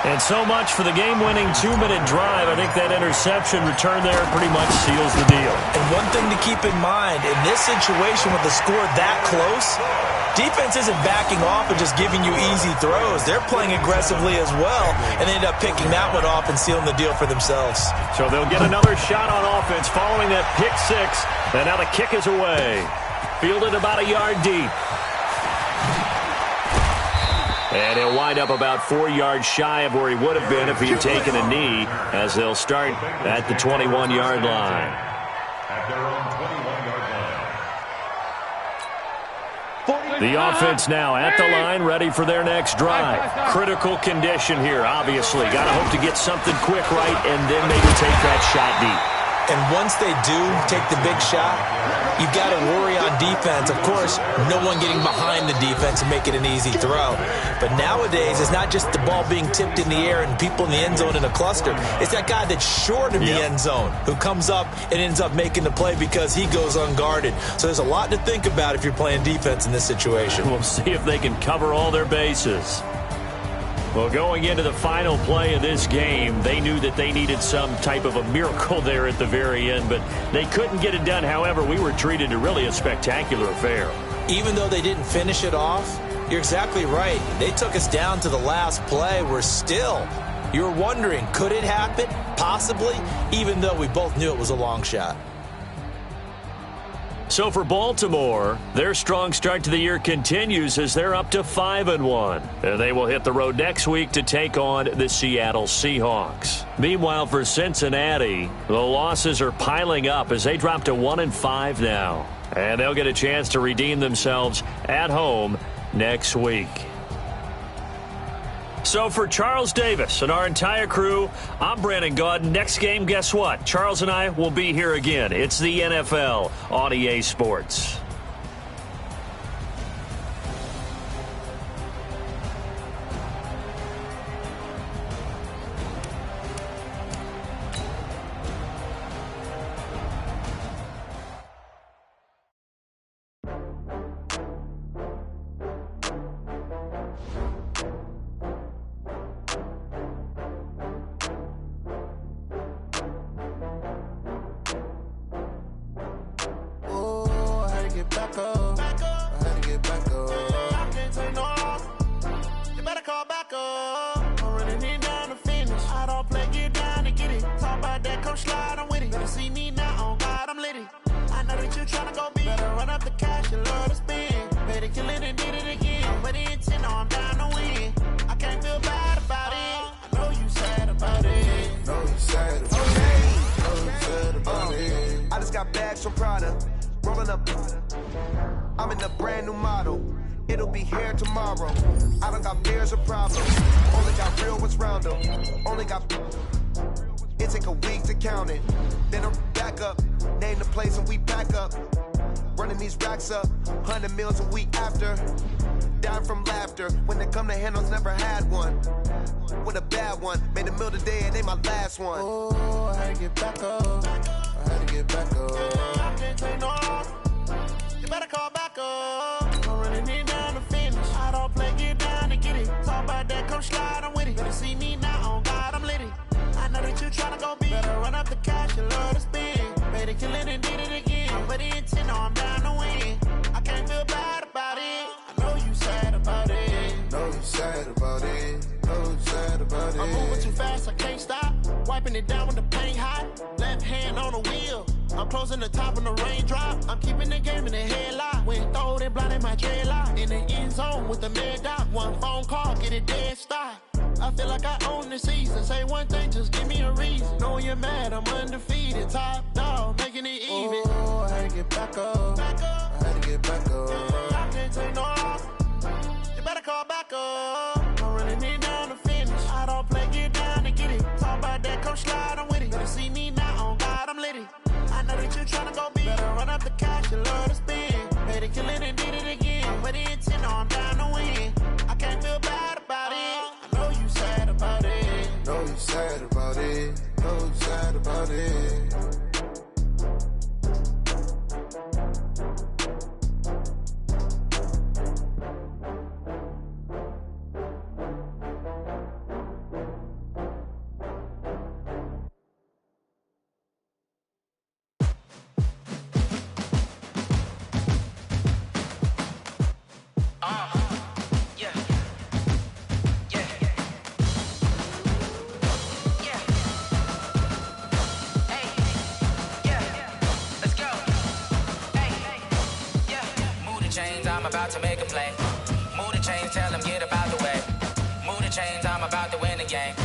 And so much for the game-winning 2-minute drive. I think that interception return there pretty much seals the deal. And one thing to keep in mind, in this situation with the score that close, defense isn't backing off and just giving you easy throws. They're playing aggressively as well, and they end up picking that one off and sealing the deal for themselves. So they'll get another shot on offense following that pick six. And now the kick is away. Fielded about a yard deep. And he'll wind up about 4 yards shy of where he would have been if he had taken a knee, as they'll start at the 21-yard line. At their own 21-yard line. The offense now at the line, ready for their next drive. Critical condition here, obviously. Got to hope to get something quick right and then maybe take that shot deep. And once they do take the big shot, you've got to worry on defense. Of course, no one getting behind the defense and make it an easy throw. But nowadays, it's not just the ball being tipped in the air and people in the end zone in a cluster. It's that guy that's short of the end zone who comes up and ends up making the play because he goes unguarded. So there's a lot to think about if you're playing defense in this situation. We'll see if they can cover all their bases. Well, going into the final play of this game, they knew that they needed some type of a miracle there at the very end, but they couldn't get it done. However, we were treated to really a spectacular affair. Even though they didn't finish it off, you're exactly right. They took us down to the last play. You're wondering, could it happen? Possibly, even though we both knew it was a long shot. So for Baltimore, their strong start to the year continues as they're up to 5-1. And they will hit the road next week to take on the Seattle Seahawks. Meanwhile, for Cincinnati, the losses are piling up as they drop to 1-5 now. And they'll get a chance to redeem themselves at home next week. So for Charles Davis and our entire crew, I'm Brandon Gaudin. Next game, guess what? Charles and I will be here again. It's the NFL on EA Sports. I'm in a brand new model. It'll be here tomorrow. I don't got fears or problems. Only got real ones round them. Only got. It take a week to count it. Then I'm back up. Name the place and we pack up. Running these racks up. 100 meals a week after. Down from laughter. When they come to handles, never had one. With a bad one. Made a meal today and ain't my last one. Oh, I had to get back up. I had to get back up. I can't take no off. You better call back up. I'm running it down to finish. I don't play, get down and get it. Talk about that, come slide, I'm with it. Better see me now, on God, I'm lit it. I know that you tryna go big. Better run up the cash, you love to spend. Better kill it and did it again. But the intent, no, I'm down to win. I can't feel bad about it. I know you sad about it. Know you sad about it. Know you sad about it. I'm moving too fast, I can't stop. Wiping it down with the paint hot. Left hand on the wheel. I'm closing the top when the raindrop. I'm keeping the game in the headlock. When throwed and blinded my dreadlock. In the end zone with the mad dot. One phone call, get it dead stop. I feel like I own the season. Say one thing, just give me a reason. Knowing you're mad, I'm undefeated. Top dog, making it even. Oh, I had to get back up. I had to get back up. I can't take no off. You better call back up. I'm running it down to finish. I don't play, get down and get it. Talk about that, come slide, I'm with it. Better see me now, on God, I'm lit it. I know that you tryna go big. Better run up the cash, you love to spend. Better kill it and did it again. But the intent, no, I'm down to win. I can't feel bad about it. I know you sad about it. Know you sad about it. Know you sad about it. I'm about to make a play. Move the chains, tell them get about the way. chains, I'm about to win the game.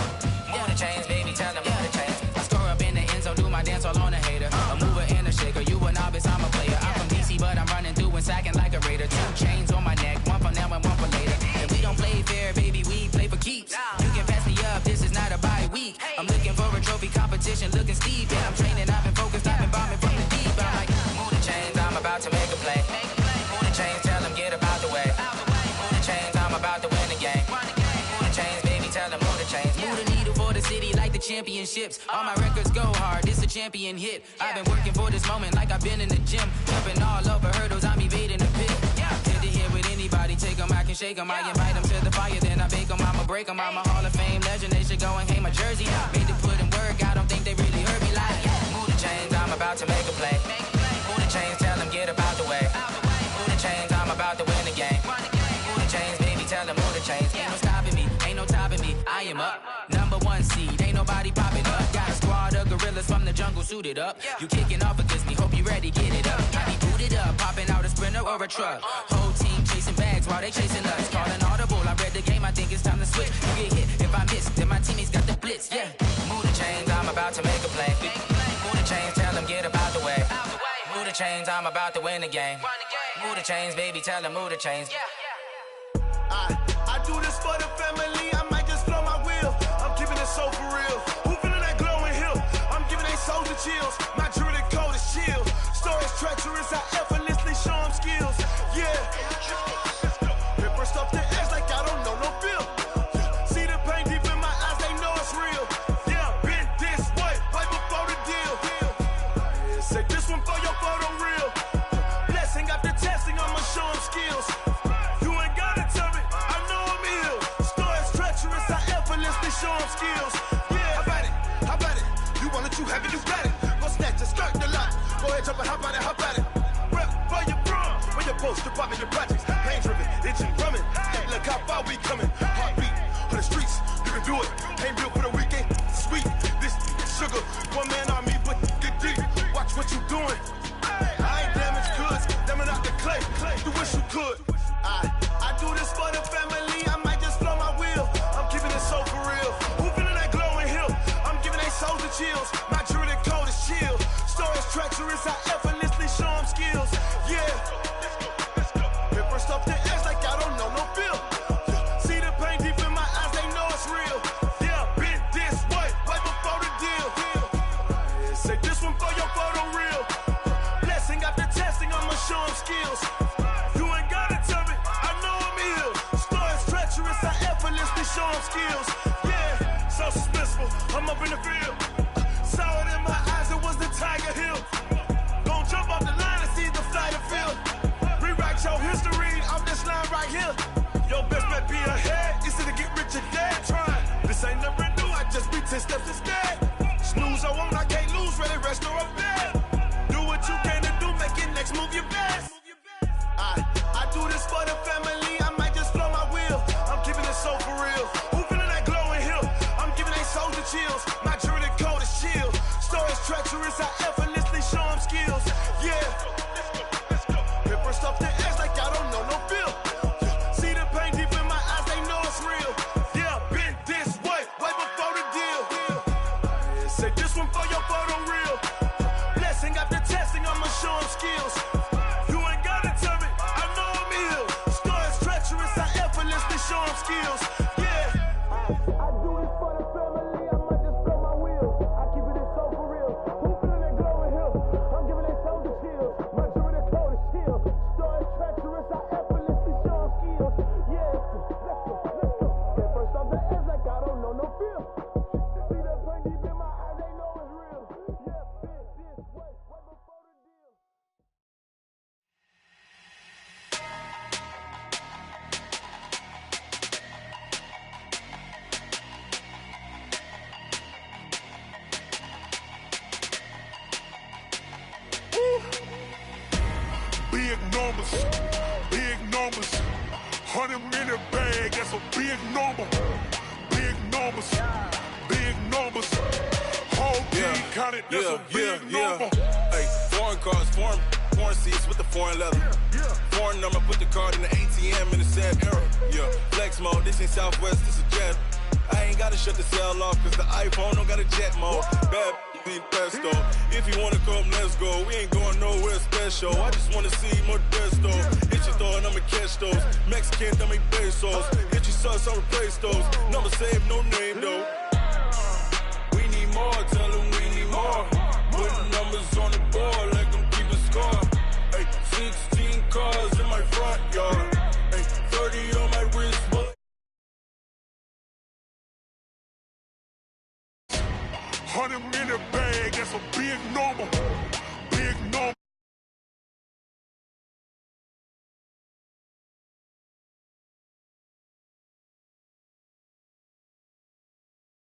Move the chains, baby, tell them move the chains. I score up in the end zone, do my dance all on a hater. A mover and a shaker, you a novice, I'm a player. I'm from DC, but I'm running through and sacking like a raider. 2 chains on my neck, one for now and one for later. And we don't play fair, baby, we play for keeps. You can pass me up, this is not a bye week. I'm looking for a trophy competition, looking steep. Yeah, I'm training, I've been focused, I've been bombing from the deep. I'm like, move the chains, I'm about to make a play. Move the chains, tell them get up out the way. Move the chains, I'm about to win the game. Move the chains, baby, tell them move the chains. Move the needle for the city like the championships. All my records go hard, this a champion hit. I've been working for this moment like I've been in the gym. Jumping all over hurdles, I'm evading the pit. Good to hear with anybody, take them, I can shake them. I invite them to the fire, then I bake them, I'ma break them. I'm a Hall of Fame legend, they should go and hang my jersey. Made to put in work, I don't think they really heard me like, move the chains, I'm about to make a play. Move the chains, tell them get up out the way. Move the chains, I'm about to win the game. Move the chains, baby, tell them move the chains. Ain't no stopping me, ain't no topping me, I am up. #1 seed, ain't nobody popping up. Got a squad of gorillas from the jungle suited up. You kicking off against me, hope you ready, get it up. I be booted up, popping out a Sprinter or a truck. Whole team chasing bags while they chasing us. Calling audible, I read the game, I think it's time to switch. You get hit, if I miss, then my teammates got the blitz, yeah. Move the chains, I'm about to make a play. Move the chains, tell them get up out the way. Move the chains, I'm about to win the game. Move the chains, baby, tell them move the chains. I do this for the family, I might just blow my wheel. I'm keeping it so for real. Who feeling that glowing hill? I'm giving they soldier chills. My jewelry code is chill. Stories treacherous, I effortlessly show them skills. Yeah. Paper stuff the edge like I don't know no feel. See the pain deep in my eyes, they know it's real. Yeah, been this way, right before the deal. Say this one for your photo real. Blessing after testing, I'ma show them skills. You ain't gotta tell me, I know I'm ill. Stories treacherous, I effortlessly show them skills. Yeah, how about it? How about it? You want it, you have it, you got it. Go snatch it, start the lot. Go ahead, jump it, how about it, how about it? Rep for your brum, for your post, your pop, your projects. Pain driven, itching, drumming. Look how far we coming. Heartbeat for the streets, you can do it. Ain't built for the weekend, sweet. This sugar, one man army, but get deep. Watch what you doing. I ain't damaged goods, damn out the clay. You wish you could. I do this for the family, I might just blow my wheel. I'm keeping it so for real. Who feeling that glowing hill? I'm giving they soldier chills. My jewelry code is chill. Stories treacherous, I effortlessly show them skills. Yeah. Paper stuff the edge like I don't know no feel. See the pain deep in my eyes, they know it's real. Yeah, been this way, right before the deal. Say this one for your photo real. Blessing after testing, I'ma show them skills. You ain't gotta tell me, I know I'm ill. Stories treacherous, I effortlessly show them skills. Yeah, so suspenseful, I'm up in the field. Saw it in my eyes, it was the Tiger Hill. Gon' jump off the line and see the flight of field. Rewrite your history off this line right here. Your best bet be ahead, easy to get rich or dead. Trying, this ain't never new, I just be 10 steps instead. Snooze I won't, I can't lose, ready, rest or up bed. Do what you can to do, make it next move your best. I do this for the family, I might just blow my wheel. I'm keeping it so for real. Who feeling that glowing hill? I'm giving they soldier chills. My jewelry code is chill. Stories treacherous, I effortlessly show them skills. Yeah. Paper stuff the edge like I don't know no feel. See the pain deep in my eyes, they know it's real. Yeah, been this way, right before the deal. Say this one for your photo real. Blessing after testing, I'ma show them skills. You ain't gotta tell me, I know I'm ill. Stories treacherous, I effortlessly show them skills. Yeah. I do this for the family, I might just blow my wheel. I keep it so for real. Who feeling that glowing hill? I'm giving they soldier chills. My jewelry code is chill. Stories treacherous, I effortlessly show them skills. Yeah, let's go. Get first off the edge like I don't know no feel. See that pain deep in my eyes, they know it's real. Yeah, been this way, right before the deal. Big numbers, 100-minute bag, that's a big number. Big numbers, whole team counted, that's a big number. Hey, foreign cars, corn seats with the foreign leather. Foreign number, put the card in the ATM in the sad era. Yeah, flex mode, this ain't Southwest, this a jet. I ain't gotta shut the cell off, cause the iPhone don't got a jet mode. Bad be pesto. If you wanna come, let's go. We ain't going nowhere special. I just wanna see Modesto. Hit your thought, I'ma catch those. Mexican, dummy pesos. Hit your sus, I'll replace those. Number saved, no name though. We need more, tell them we need more. Putting numbers on the board like I'm keeping score. Hey, 16 cars in my front yard. Hey, 30 on my wrist. 100 in a bag, that's a big number. Big number.